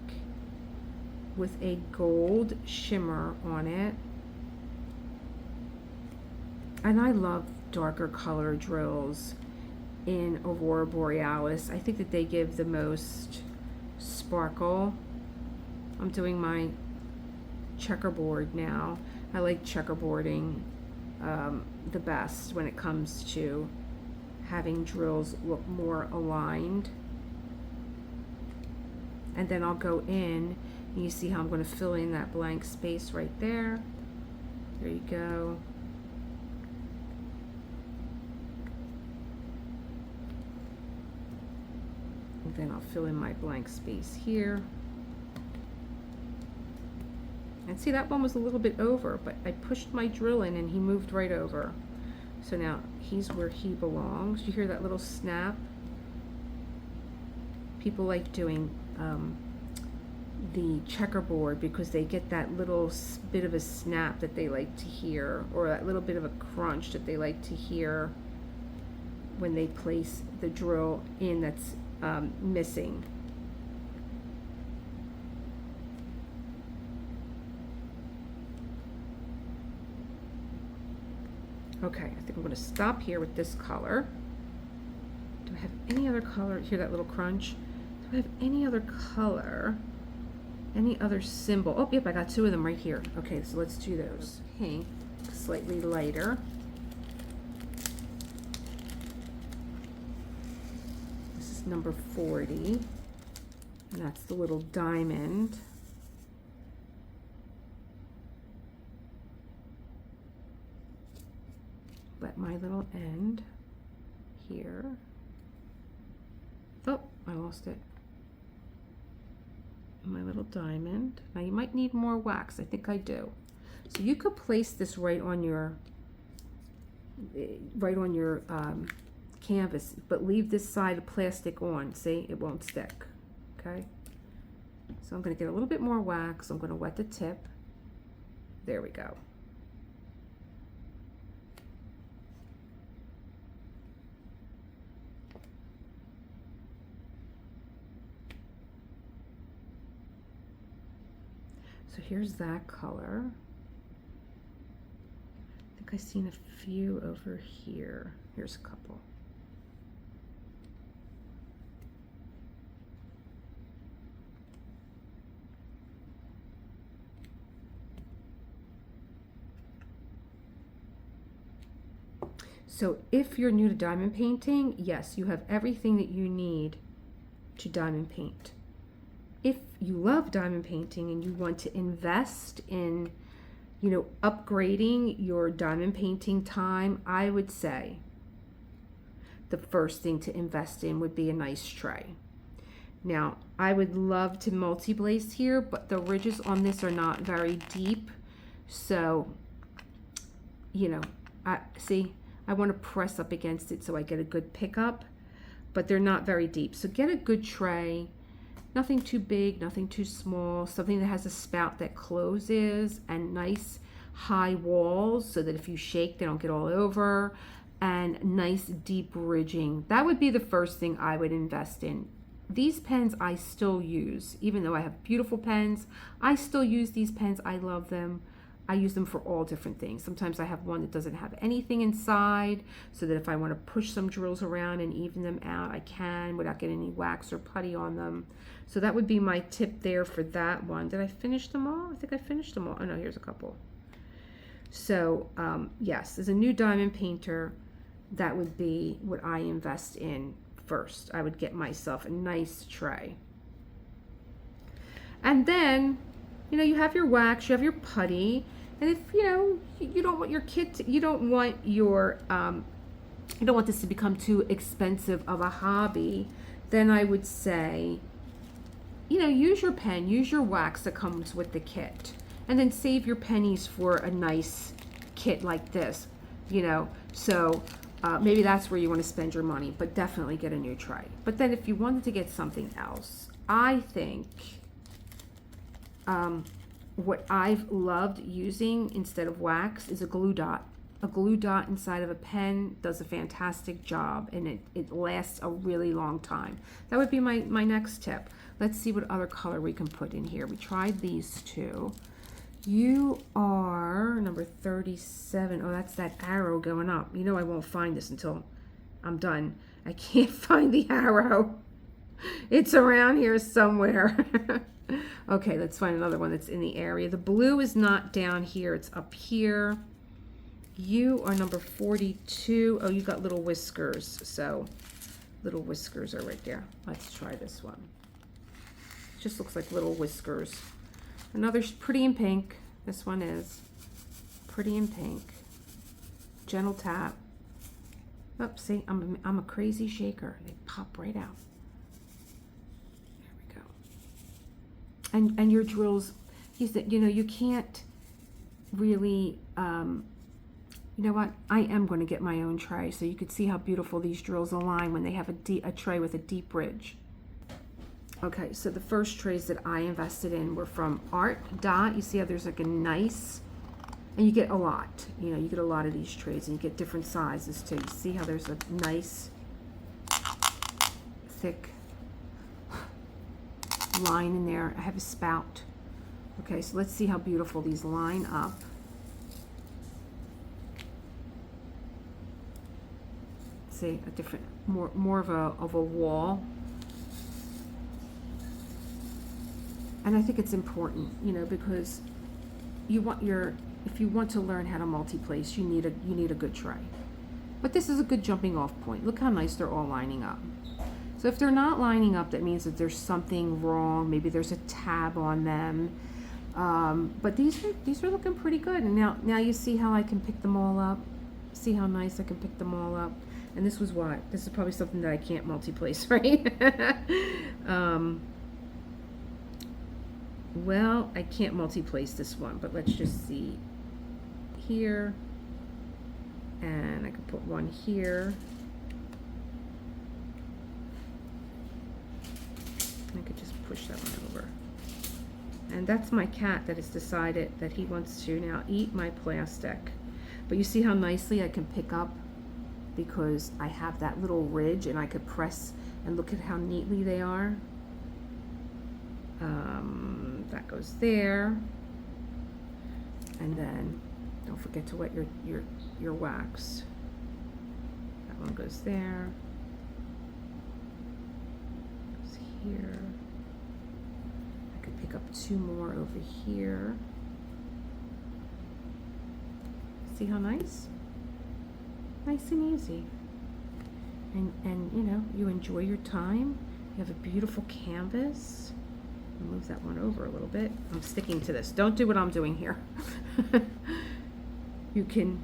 with a gold shimmer on it. And I love darker color drills in Aurora Borealis. I think that they give the most sparkle. I'm doing my checkerboard now. I like checkerboarding the best when it comes to having drills look more aligned. And then I'll go in, and you see how I'm going to fill in that blank space right there. There you go. And then I'll fill in my blank space here. And see, that one was a little bit over, but I pushed my drill in and he moved right over. So now he's where he belongs. You hear that little snap? People like doing the checkerboard because they get that little bit of a snap that they like to hear, or that little bit of a crunch that they like to hear when they place the drill in that's missing. Okay, I think I'm going to stop here with this color. Do I have any other color? Hear that little crunch? Do I have any other color? Any other symbol? Oh, yep, I got two of them right here. Okay, so let's do those. Pink, slightly lighter. This is number 40. And that's the little diamond. Let my little end here. Oh, I lost it. My little diamond. Now you might need more wax. I think I do. So you could place this right on your canvas, but leave this side of plastic on. See, it won't stick. Okay. So I'm going to get a little bit more wax. I'm going to wet the tip. There we go. So here's that color. I think I've seen a few over here. Here's a couple. So if you're new to diamond painting, yes, you have everything that you need to diamond paint. If you love diamond painting and you want to invest in, you know, upgrading your diamond painting time, I would say the first thing to invest in would be a nice tray. Now, I would love to multi-blaze here, but the ridges on this are not very deep. So, you know, I want to press up against it so I get a good pickup, but they're not very deep. So get a good tray. Nothing too big, nothing too small, something that has a spout that closes and nice high walls so that if you shake, they don't get all over, and nice deep ridging. That would be the first thing I would invest in. These pens I still use, even though I have beautiful pens, I still use these pens. I love them. I use them for all different things. Sometimes I have one that doesn't have anything inside, so that if I want to push some drills around and even them out, I can without getting any wax or putty on them. So that would be my tip there for that one. Did I finish them all? I think I finished them all. Oh no, here's a couple. So yes, as a new diamond painter, that would be what I invest in first. I would get myself a nice tray. And then, you know, you have your wax, you have your putty, and if, you know, you don't want your kit to, you don't want your, you don't want this to become too expensive of a hobby, then I would say, you know, use your pen, use your wax that comes with the kit, and then save your pennies for a nice kit like this, you know. So maybe that's where you want to spend your money, but definitely get a new tray. But then if you wanted to get something else, I think what I've loved using instead of wax is a glue dot. A glue dot inside of a pen does a fantastic job, and it lasts a really long time. That would be my next tip. Let's see what other color we can put in here. We tried these two. You are number 37. Oh, that's that arrow going up. You know I won't find this until I'm done. I can't find the arrow. It's around here somewhere. Okay, let's find another one that's in the area. The blue is not down here, it's up here. You are number 42. Oh, you got little whiskers. So little whiskers are right there. Let's try this one. Just looks like little whiskers. Another pretty in pink. This one is pretty in pink. Gentle tap. Oh, see, I'm a crazy shaker. They pop right out. There we go. And your drills, you know, you can't really, you know what? I am going to get my own tray so you could see how beautiful these drills align when they have a tray with a deep ridge. Okay, so the first trays that I invested in were from Art Dot. You see how there's like a nice, and you get a lot, you know, you get a lot of these trays and you get different sizes too. You see how there's a nice, thick line in there. I have a spout. Okay, so let's see how beautiful these line up. See, a different, more of a wall. And I think it's important, you know, because you want if you want to learn how to multi-place, you need a good tray. But this is a good jumping off point. Look how nice they're all lining up. So if they're not lining up, that means that there's something wrong. Maybe there's a tab on them. But these are looking pretty good. And now you see how I can pick them all up. See how nice I can pick them all up. And this was what? This is probably something that I can't multi-place, right? Well, I can't multi-place this one, but let's just see here. And I could put one here. I could just push that one over. And that's my cat that has decided that he wants to now eat my plastic. But you see how nicely I can pick up because I have that little ridge and I could press and look at how neatly they are. That goes there. And then don't forget to wet your wax. That one goes there. Goes here. I could pick up two more over here. See how nice? Nice and easy. And you know, you enjoy your time. You have a beautiful canvas. I'll move that one over a little bit. I'm sticking to this. Don't do what I'm doing here. You can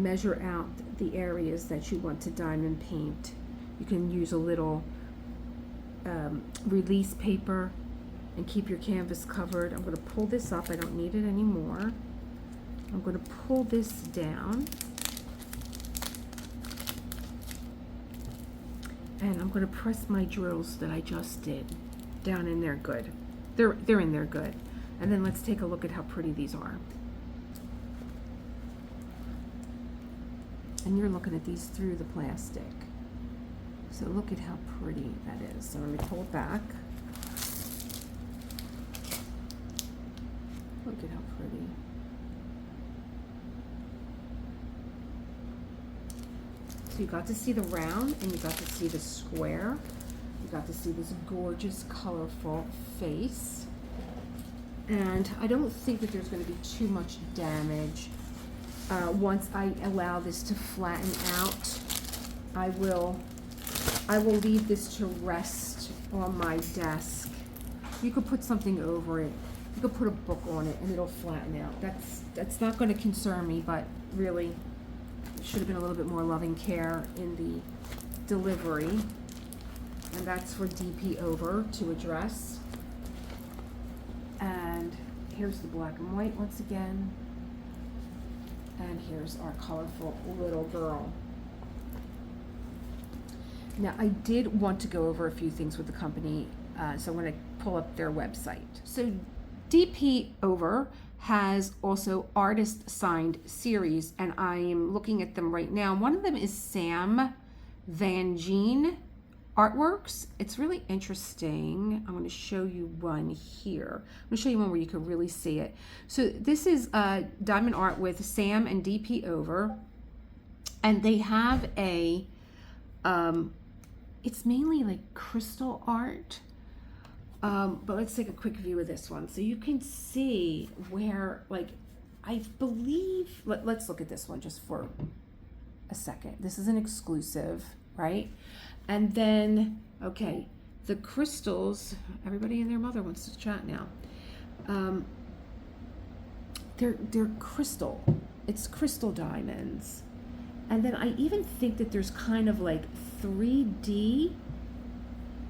measure out the areas that you want to diamond paint. You can use a little release paper and keep your canvas covered. I'm going to pull this up. I don't need it anymore. I'm going to pull this down. And I'm going to press my drills that I just did down in there good. They're in there good. And then let's take a look at how pretty these are. And you're looking at these through the plastic. So look at how pretty that is. So let me pull it back. Look at how pretty. So you got to see the round and you got to see the square. You got to see this gorgeous, colorful face. And I don't think that there's going to be too much damage. Once I allow this to flatten out, I will leave this to rest on my desk. You could put something over it. You could put a book on it and it'll flatten out. That's not going to concern me, but really should have been a little bit more loving care in the delivery. And that's for DP over to address. And here's the black and white once again. And here's our colorful little girl. Now, I did want to go over a few things with the company, so I'm going to pull up their website. So DP Over has also artist signed series, and I am looking at them right now. One of them is Sam Van Gene Artworks. It's really interesting. I'm going to show you one here. I'm going to show you one where you can really see it. So this is diamond art with Sam and DP Over, and they have a It's mainly like crystal art. But let's take a quick view of this one. So you can see where, like, I believe, let's look at this one just for a second. This is an exclusive, right? And then, okay, the crystals, everybody and their mother wants to chat now. They're crystal. It's crystal diamonds. And then I even think that there's kind of like 3D.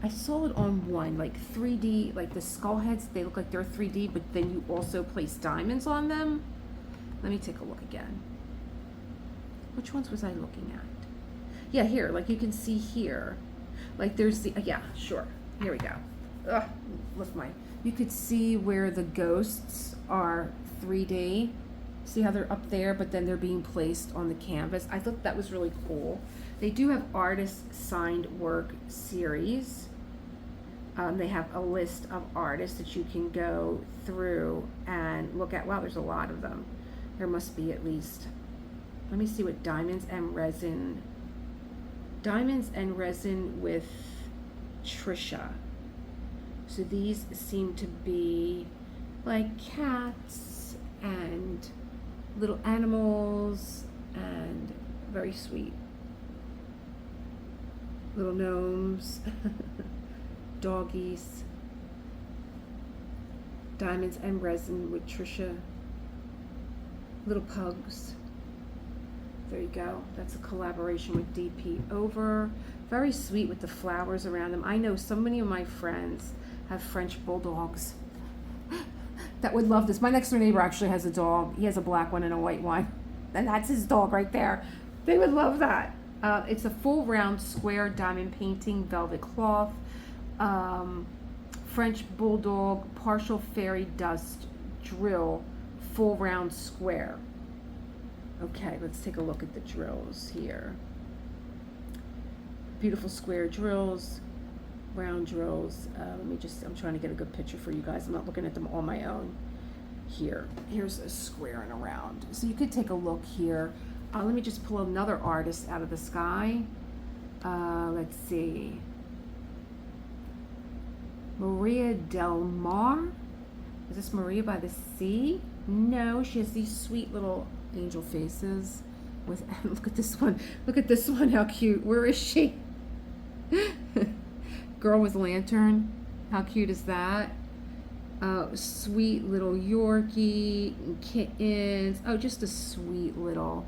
I saw it on one, like 3D, like the skull heads, they look like they're 3D, but then you also place diamonds on them. Let me take a look again. Which ones was I looking at? Yeah, here, like you can see here. Like there's the, yeah, sure. Here we go. Ugh, lift my, you could see where the ghosts are 3D. See how they're up there, but then they're being placed on the canvas. I thought that was really cool. They do have artist signed work series. They have a list of artists that you can go through and look at. Wow, there's a lot of them. There must be at least, let me see what diamonds and resin with Trisha. So these seem to be like cats and little animals and very sweet little gnomes. Doggies. Diamonds and resin with Trisha. Little pugs. There you go. That's a collaboration with DP Over. Very sweet with the flowers around them. I know so many of my friends have French bulldogs that would love this. My next door neighbor actually has a dog. He has a black one and a white one. And that's his dog right there. They would love that. It's a full round square diamond painting, velvet cloth, French bulldog, partial fairy dust drill, full round square. Okay, let's take a look at the drills here. Beautiful square drills, round drills. I'm trying to get a good picture for you guys. I'm not looking at them on my own here. Here's a square and a round. So you could take a look here. Let me just pull another artist out of the sky. Let's see. Maria Del Mar. Is this Maria by the Sea? No, she has these sweet little angel faces. With look at this one. Look at this one. How cute. Where is she? Girl with lantern. How cute is that? Sweet little Yorkie and kittens. Oh, just a sweet little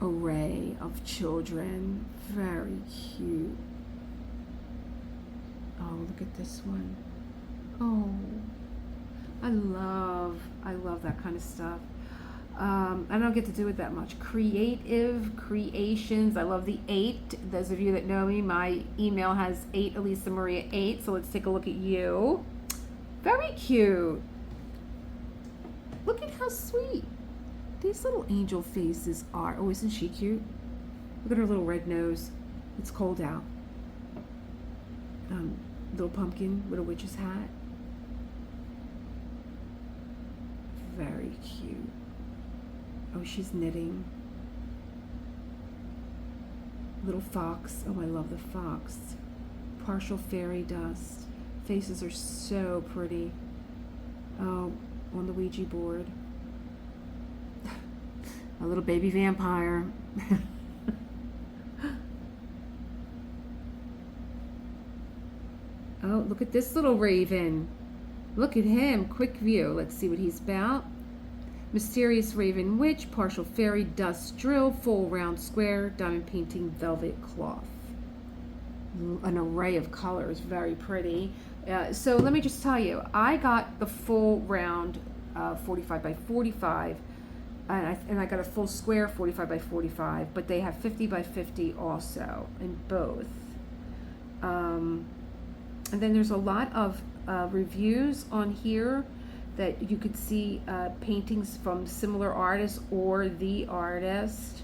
array of children. Very cute. Oh, look at this one. Oh, I love that kind of stuff. I don't get to do it that much. Creative creations. I love the 8. Those of you that know me, my email has 8 Elisa Maria 8. So let's take a look at you. Very cute. Look at how sweet these little angel faces are. Oh, isn't she cute? Look at her little red nose. It's cold out. Little pumpkin with a witch's hat. Very cute. Oh, she's knitting. Little fox. Oh, I love the fox. Partial fairy dust. Faces are so pretty. Oh, on the Ouija board. A little baby vampire. Oh, look at this little raven. Look at him. Quick view. Let's see what he's about. Mysterious Raven Witch, partial fairy dust drill, full round square, diamond painting, velvet cloth. An array of colors, very pretty. So let me just tell you, I got the full round 45 by 45, and I got a full square 45 by 45, but they have 50 by 50 also in both. And then there's a lot of reviews on here that you could see paintings from similar artists or the artist.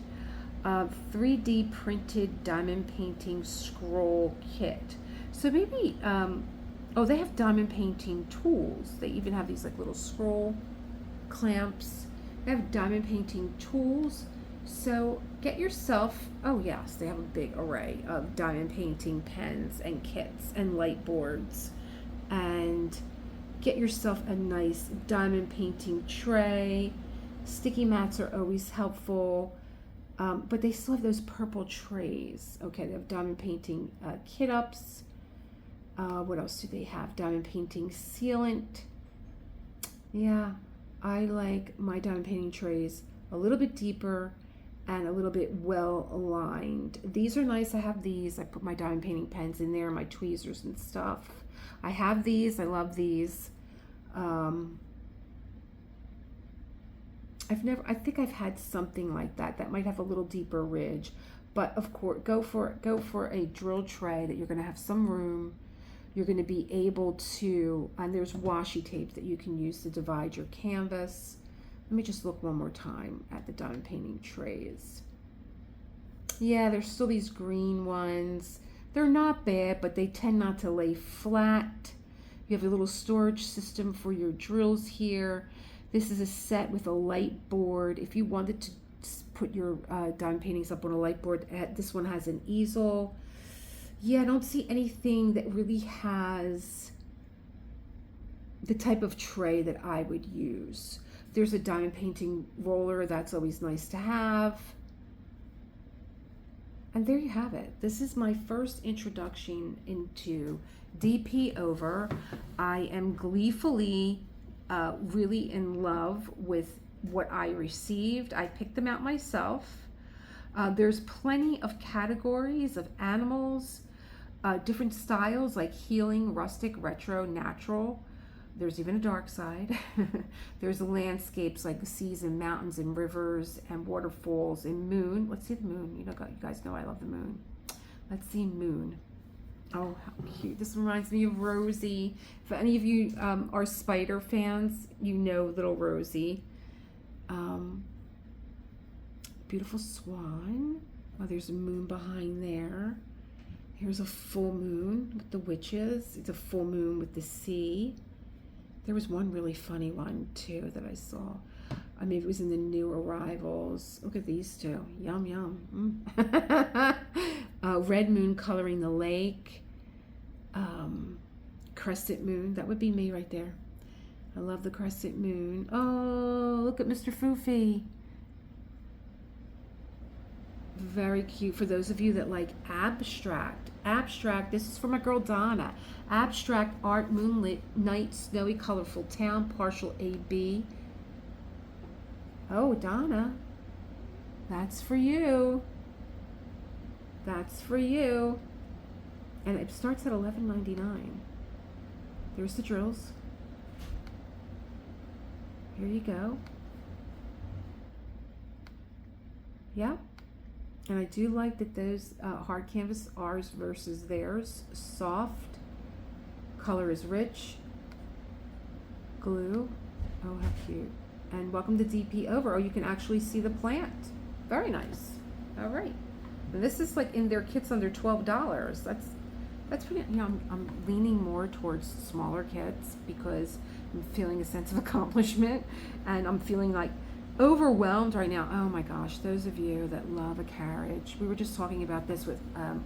3D printed diamond painting scroll kit. So maybe, oh, they have diamond painting tools. They even have these like little scroll clamps. They have diamond painting tools. So get yourself, oh yes, they have a big array of diamond painting pens and kits and light boards. And get yourself a nice diamond painting tray. Sticky mats are always helpful. But they still have those purple trays. Okay, they have diamond painting kit ups. What else do they have? Diamond painting sealant. Yeah, I like my diamond painting trays a little bit deeper and a little bit well aligned. These are nice. I have these. I put my diamond painting pens in there, my tweezers and stuff. I have these. I love these. I think I've had something like that that might have a little deeper ridge, but of course, go for a drill tray that you're going to have some room. You're going to be able to, and there's washi tape that you can use to divide your canvas. Let me just look one more time at the diamond painting trays. Yeah, there's still these green ones. They're not bad, but they tend not to lay flat. You have a little storage system for your drills here. This is a set with a light board. If you wanted to put your diamond paintings up on a light board, this one has an easel. Yeah, I don't see anything that really has the type of tray that I would use. There's a diamond painting roller. That's always nice to have. And there you have it. This is my first introduction into DP Over. I am gleefully really in love with what I received. I picked them out myself. There's plenty of categories of animals, different styles like healing, rustic, retro, natural. There's even a dark side. There's landscapes like seas and mountains and rivers and waterfalls and moon. Let's see the moon. You guys know I love the moon. Let's see moon. Oh, how cute. This reminds me of Rosie. If any of you are spider fans, you know little Rosie. Beautiful swan. Oh, there's a moon behind there. Here's a full moon with the witches. It's a full moon with the sea. There was one really funny one too that I saw. Maybe it was in the new arrivals. Look at these two. Yum, yum. Red moon coloring the lake. Crescent moon. That would be me right there. I love the crescent moon. Oh, look at Mr. Foofy. Very cute. For those of you that like abstract. This is for my girl Donna. Abstract art, moonlit night, snowy, colorful town, partial AB. Oh, Donna, that's for you. That's for you. And it starts at $11.99. There's the drills. Here you go. Yeah. And I do like that those hard canvas, ours versus theirs, soft. Color is rich. Glue. Oh, how cute. And welcome to DP Over. Oh, you can actually see the plant. Very nice. All right. And this is like in their kits under $12. That's pretty, you know, I'm leaning more towards smaller kits because I'm feeling a sense of accomplishment and I'm feeling like overwhelmed right now. Oh my gosh, those of you that love a carriage. We were just talking about this with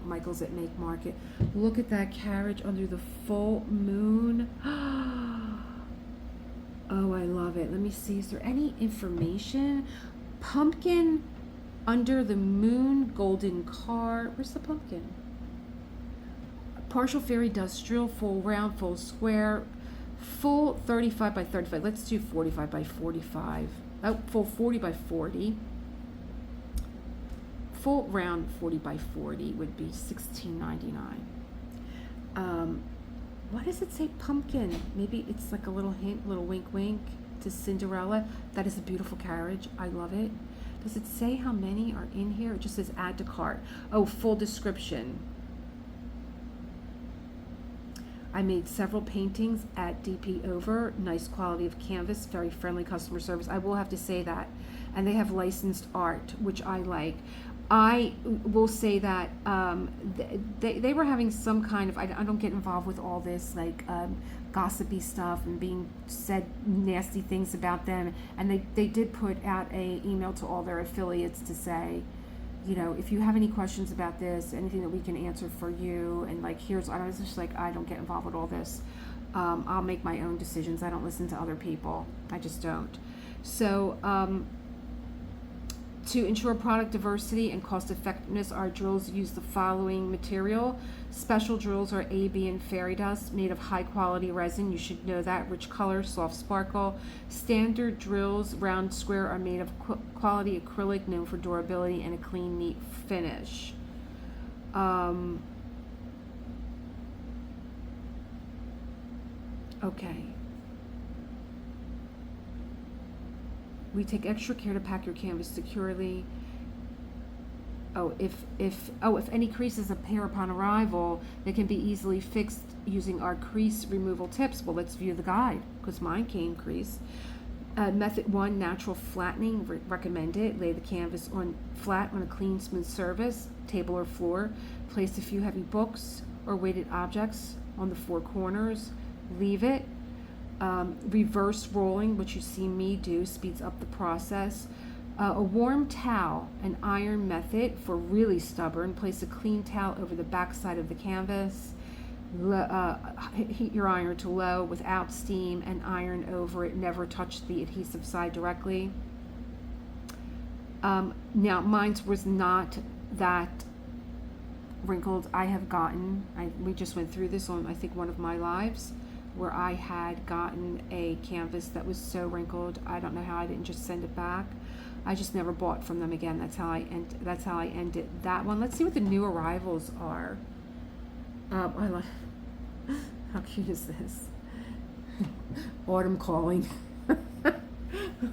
Michael's at Make Market. Look at that carriage under the full moon. Oh, I love it. Let me see. Is there any information? Pumpkin under the moon, golden car. Where's the pumpkin? Partial fairy dust drill, full round, full square, full 35 by 35. Let's do 45 by 45. Oh, full 40 by 40. Full round 40 by 40 would be $16.99. What does it say? Pumpkin. Maybe it's like a little hint, little wink wink to Cinderella. That is a beautiful carriage. I love it. Does it say how many are in here? It just says add to cart. Oh, full description. I made several paintings at DP Over. Nice quality of canvas, very friendly customer service. I will have to say that. And they have licensed art, which I like. I will say that they were having some kind of, I don't get involved with all this, like gossipy stuff and being said nasty things about them. And they did put out a email to all their affiliates to say, you know, if you have any questions about this, anything that we can answer for you, and like, here's, I was just like, I don't get involved with all this. I'll make my own decisions. I don't listen to other people. I just don't. So, to ensure product diversity and cost effectiveness, our drills use the following material. Special drills are AB and fairy dust made of high quality resin. You should know that. Rich color, soft sparkle. Standard drills, round square, are made of quality acrylic known for durability and a clean, neat finish. Okay. We take extra care to pack your canvas securely. If any creases appear upon arrival, they can be easily fixed using our crease removal tips. Well, let's view the guide, because mine came crease. Method 1, natural flattening, recommended. Lay the canvas flat on a clean, smooth surface, table or floor. Place a few heavy books or weighted objects on the four corners. Leave it. Reverse rolling, which you see me do, speeds up the process. A warm towel, an iron method for really stubborn. Place a clean towel over the back side of the canvas. Heat your iron to low without steam and iron over it. Never touch the adhesive side directly. Now, mine was not that wrinkled. I have gotten, we just went through this on, I think, one of my lives, where I had gotten a canvas that was so wrinkled. I don't know how I didn't just send it back. I just never bought from them again. That's how I ended that one. Let's see what the new arrivals are. I like, how cute is this? Autumn calling.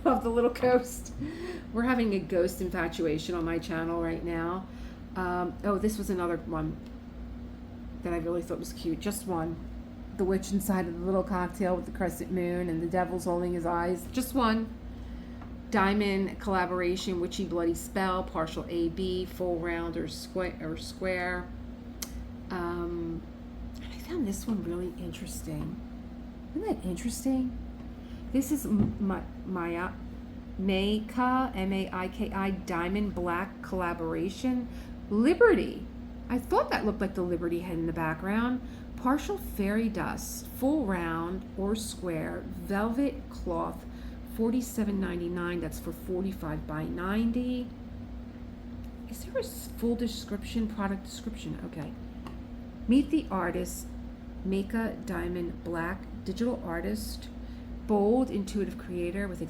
Of the little ghost. We're having a ghost infatuation on my channel right now. Oh, this was another one that I really thought was cute. Just one. The witch inside of the little cocktail with the crescent moon and the devil's holding his eyes. Just one. Diamond collaboration, witchy bloody spell, partial AB, full round or square. I found this one really interesting. Isn't that interesting? This is Maika, M-A-I-K-I, diamond black collaboration. Liberty. I thought that looked like the Liberty head in the background. Partial fairy dust, full round or square, velvet cloth, $47.99. That's for 45 by 90. Is there a full description, product description? Okay. Meet the artist, Maika Diamond Black, digital artist, bold, intuitive creator with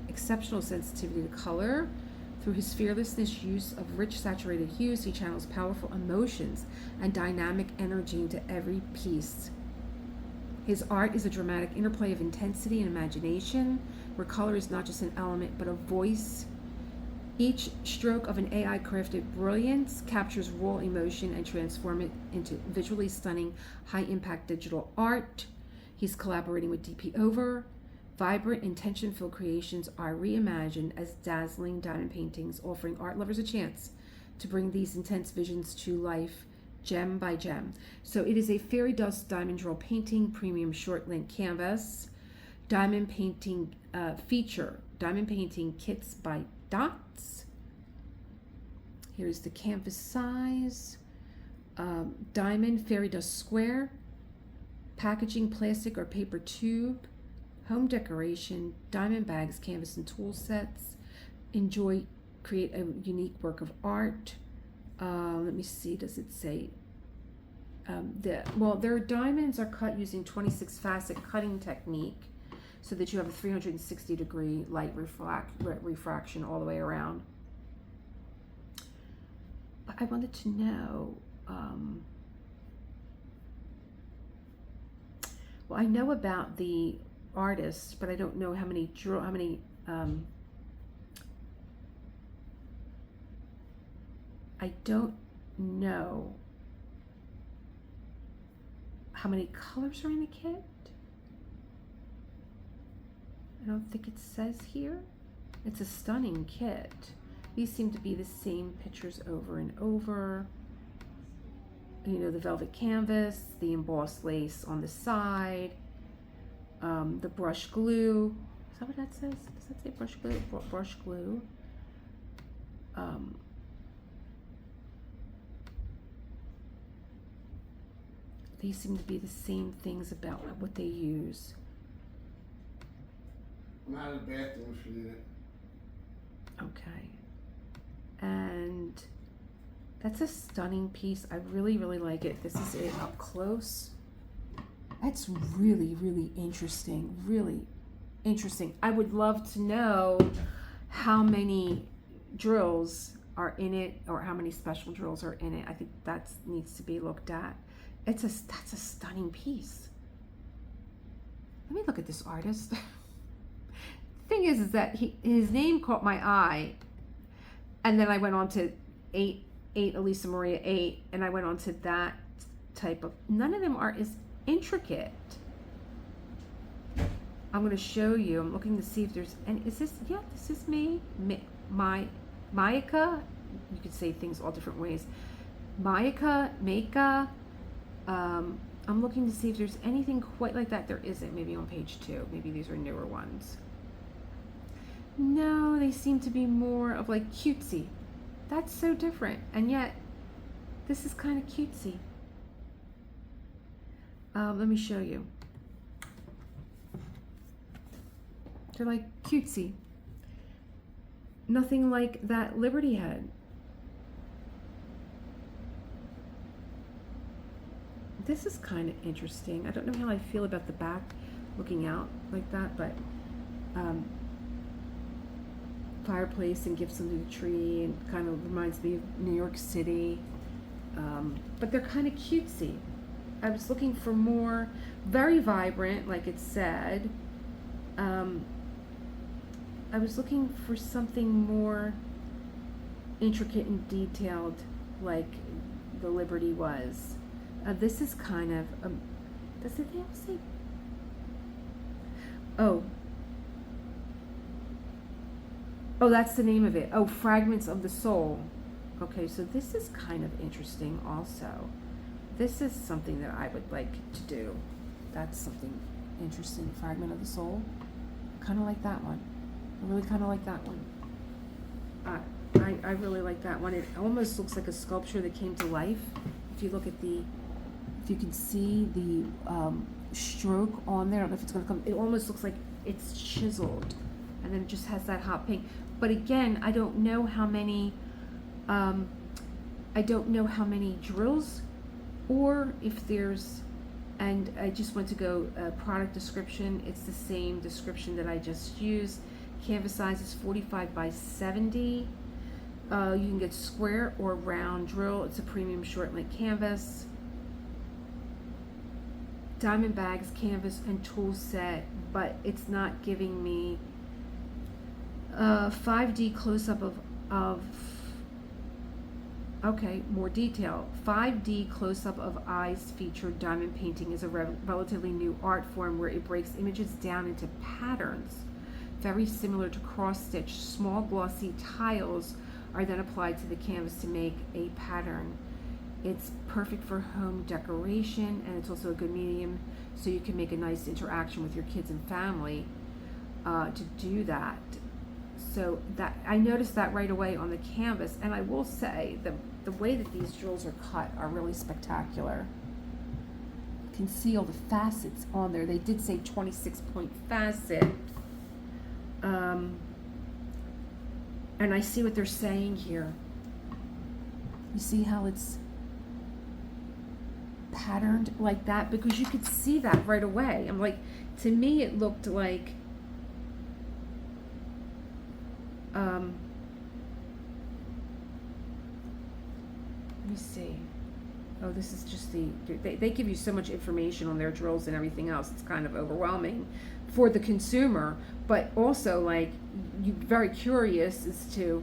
exceptional sensitivity to color. Through his fearlessness use of rich saturated hues, he channels powerful emotions and dynamic energy into every piece. His art is a dramatic interplay of intensity and imagination, where color is not just an element but a voice. Each stroke of an AI-crafted brilliance captures raw emotion and transforms it into visually stunning, high-impact digital art. He's collaborating with DP Over. Vibrant, intention-filled creations are reimagined as dazzling diamond paintings, offering art lovers a chance to bring these intense visions to life, gem by gem. So it is a fairy dust diamond drill painting, premium short length canvas, diamond painting feature, diamond painting kits by Dots. Here's the canvas size, diamond fairy dust square, packaging plastic or paper tube, home decoration, diamond bags, canvas and tool sets. Create a unique work of art. Let me see, does it say? Their diamonds are cut using 26 facet cutting technique so that you have a 360 degree light refraction all the way around. But I wanted to know, well, I know about the artists, but I don't know how many I don't know how many colors are in the kit. I don't think it says here. It's a stunning kit. These seem to be the same pictures over and over. You know, the velvet canvas, the embossed lace on the side, the brush glue. Is that what that says? Does that say brush glue? Brush glue. They seem to be the same things about what they use. I'm out of the bathroom, she did it. Okay. And that's a stunning piece. I really, really like it. This is it up close. That's really, really interesting. Really interesting. I would love to know how many drills are in it, or how many special drills are in it. I think that needs to be looked at. That's a stunning piece. Let me look at this artist. The thing is that his name caught my eye, and then I went on to 8 Elisa Maria 8, and I went on to that type of. None of them are as intricate. I'm going to show you. I'm looking to see if there's. And is this? Yeah, this is me. Mayaka. You could say things all different ways. Maika. I'm looking to see if there's anything quite like that. There isn't. Maybe on page 2. Maybe these are newer ones. No, they seem to be more of like cutesy. That's so different. And yet, this is kind of cutesy. Let me show you. They're like cutesy. Nothing like that Liberty had. This is kind of interesting. I don't know how I feel about the back looking out like that, but fireplace and gifts under the tree, and kind of reminds me of New York City. But they're kind of cutesy. I was looking for more, very vibrant, like it said. I was looking for something more intricate and detailed, like the Liberty was. This is kind of, does it say? Oh, that's the name of it. Oh, Fragments of the Soul. Okay, so this is kind of interesting also. This is something that I would like to do. That's something interesting. Fragment of the Soul. Kind of like that one. I really kind of like that one. I really like that one. It almost looks like a sculpture that came to life. If you look at if you can see the stroke on there, I don't know if it's going to come. It almost looks like it's chiseled, and then it just has that hot pink. But again, I don't know how many. I don't know how many drills, or if there's. And I just went to go product description. It's the same description that I just used. Canvas size is 45 by 70. You can get square or round drill. It's a premium short length canvas. Diamond bags, canvas, and tool set, but it's not giving me 5D close-up of okay, more detail. 5D close-up of eyes featured diamond painting is a relatively new art form where it breaks images down into patterns, very similar to cross-stitch. Small glossy tiles are then applied to the canvas to make a pattern. It's perfect for home decoration, and it's also a good medium so you can make a nice interaction with your kids and family to do that. So that I noticed that right away on the canvas, and I will say the way that these drills are cut are really spectacular. You can see all the facets on there. They did say 26-point facet. And I see what they're saying here. You see how it's patterned like that? Because you could see that right away. I'm like, to me it looked like let me see. Oh, this is just they give you so much information on their drills and everything else. It's kind of overwhelming for the consumer, but also like you're very curious as to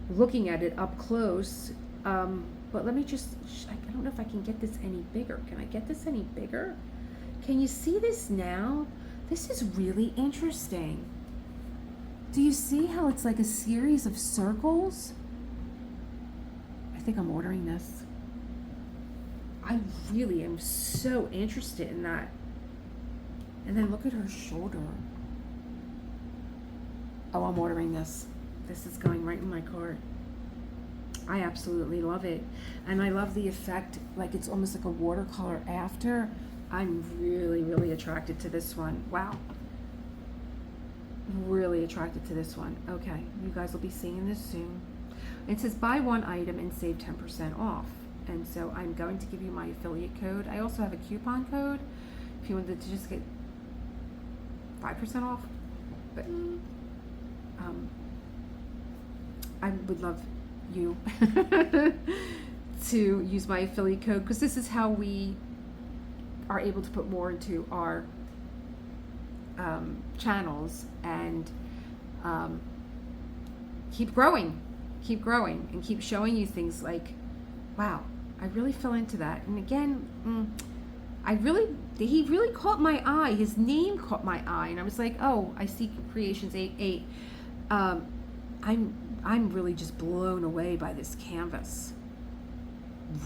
looking at it up close. But let me just, I don't know if I can get this any bigger. Can I get this any bigger? Can you see this now? This is really interesting. Do you see how it's like a series of circles? I think I'm ordering this. I really am so interested in that. And then look at her shoulder. Oh, I'm ordering this. This is going right in my cart. I absolutely love it. And I love the effect, like it's almost like a watercolor after. I'm really, really attracted to this one. Wow. Really attracted to this one. Okay, you guys will be seeing this soon. It says buy one item and save 10% off. And so I'm going to give you my affiliate code. I also have a coupon code if you wanted to just get 5% off. But I would love you to use my affiliate code, because this is how we are able to put more into our channels and keep growing, and keep showing you things like, wow, I really fell into that. And again, he really caught my eye. His name caught my eye, and I was like, oh, I see Creations 88. I'm really just blown away by this canvas.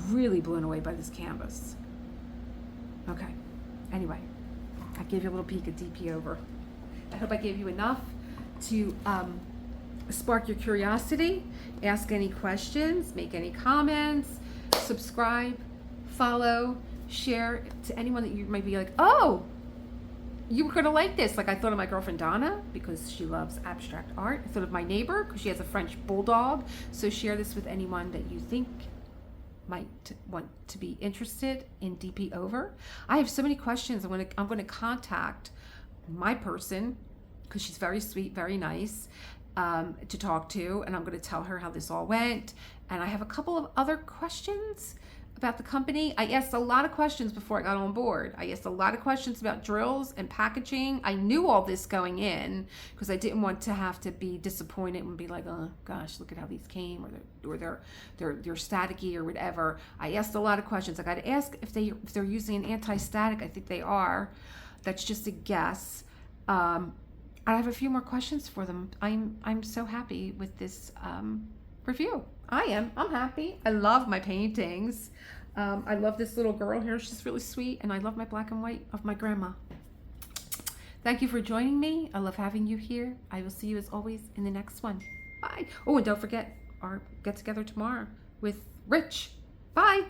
Really blown away by this canvas. Okay. Anyway, I gave you a little peek at DP Over. I hope I gave you enough to spark your curiosity, ask any questions, make any comments, subscribe, follow, share to anyone that you might be like, oh, you were going to like this. Like I thought of my girlfriend Donna because she loves abstract art. I thought of my neighbor because she has a French bulldog. So share this with anyone that you think might want to be interested in DP Over. I have so many questions. I'm going to contact my person because she's very sweet, very nice to talk to, and I'm going to tell her how this all went. And I have a couple of other questions about the company. I asked a lot of questions before I got on board. I asked a lot of questions about drills and packaging. I knew all this going in because I didn't want to have to be disappointed and be like, oh gosh, look at how these came, or they're staticky or whatever. I asked a lot of questions. I got to ask if they're using an anti-static. I think they are. That's just a guess. I have a few more questions for them. I'm so happy with this review. I'm happy. I love my paintings. I love this little girl here. She's really sweet. And I love my black and white of my grandma. Thank you for joining me. I love having you here. I will see you as always in the next one. Bye. Oh, and don't forget our get together tomorrow with Rich. Bye.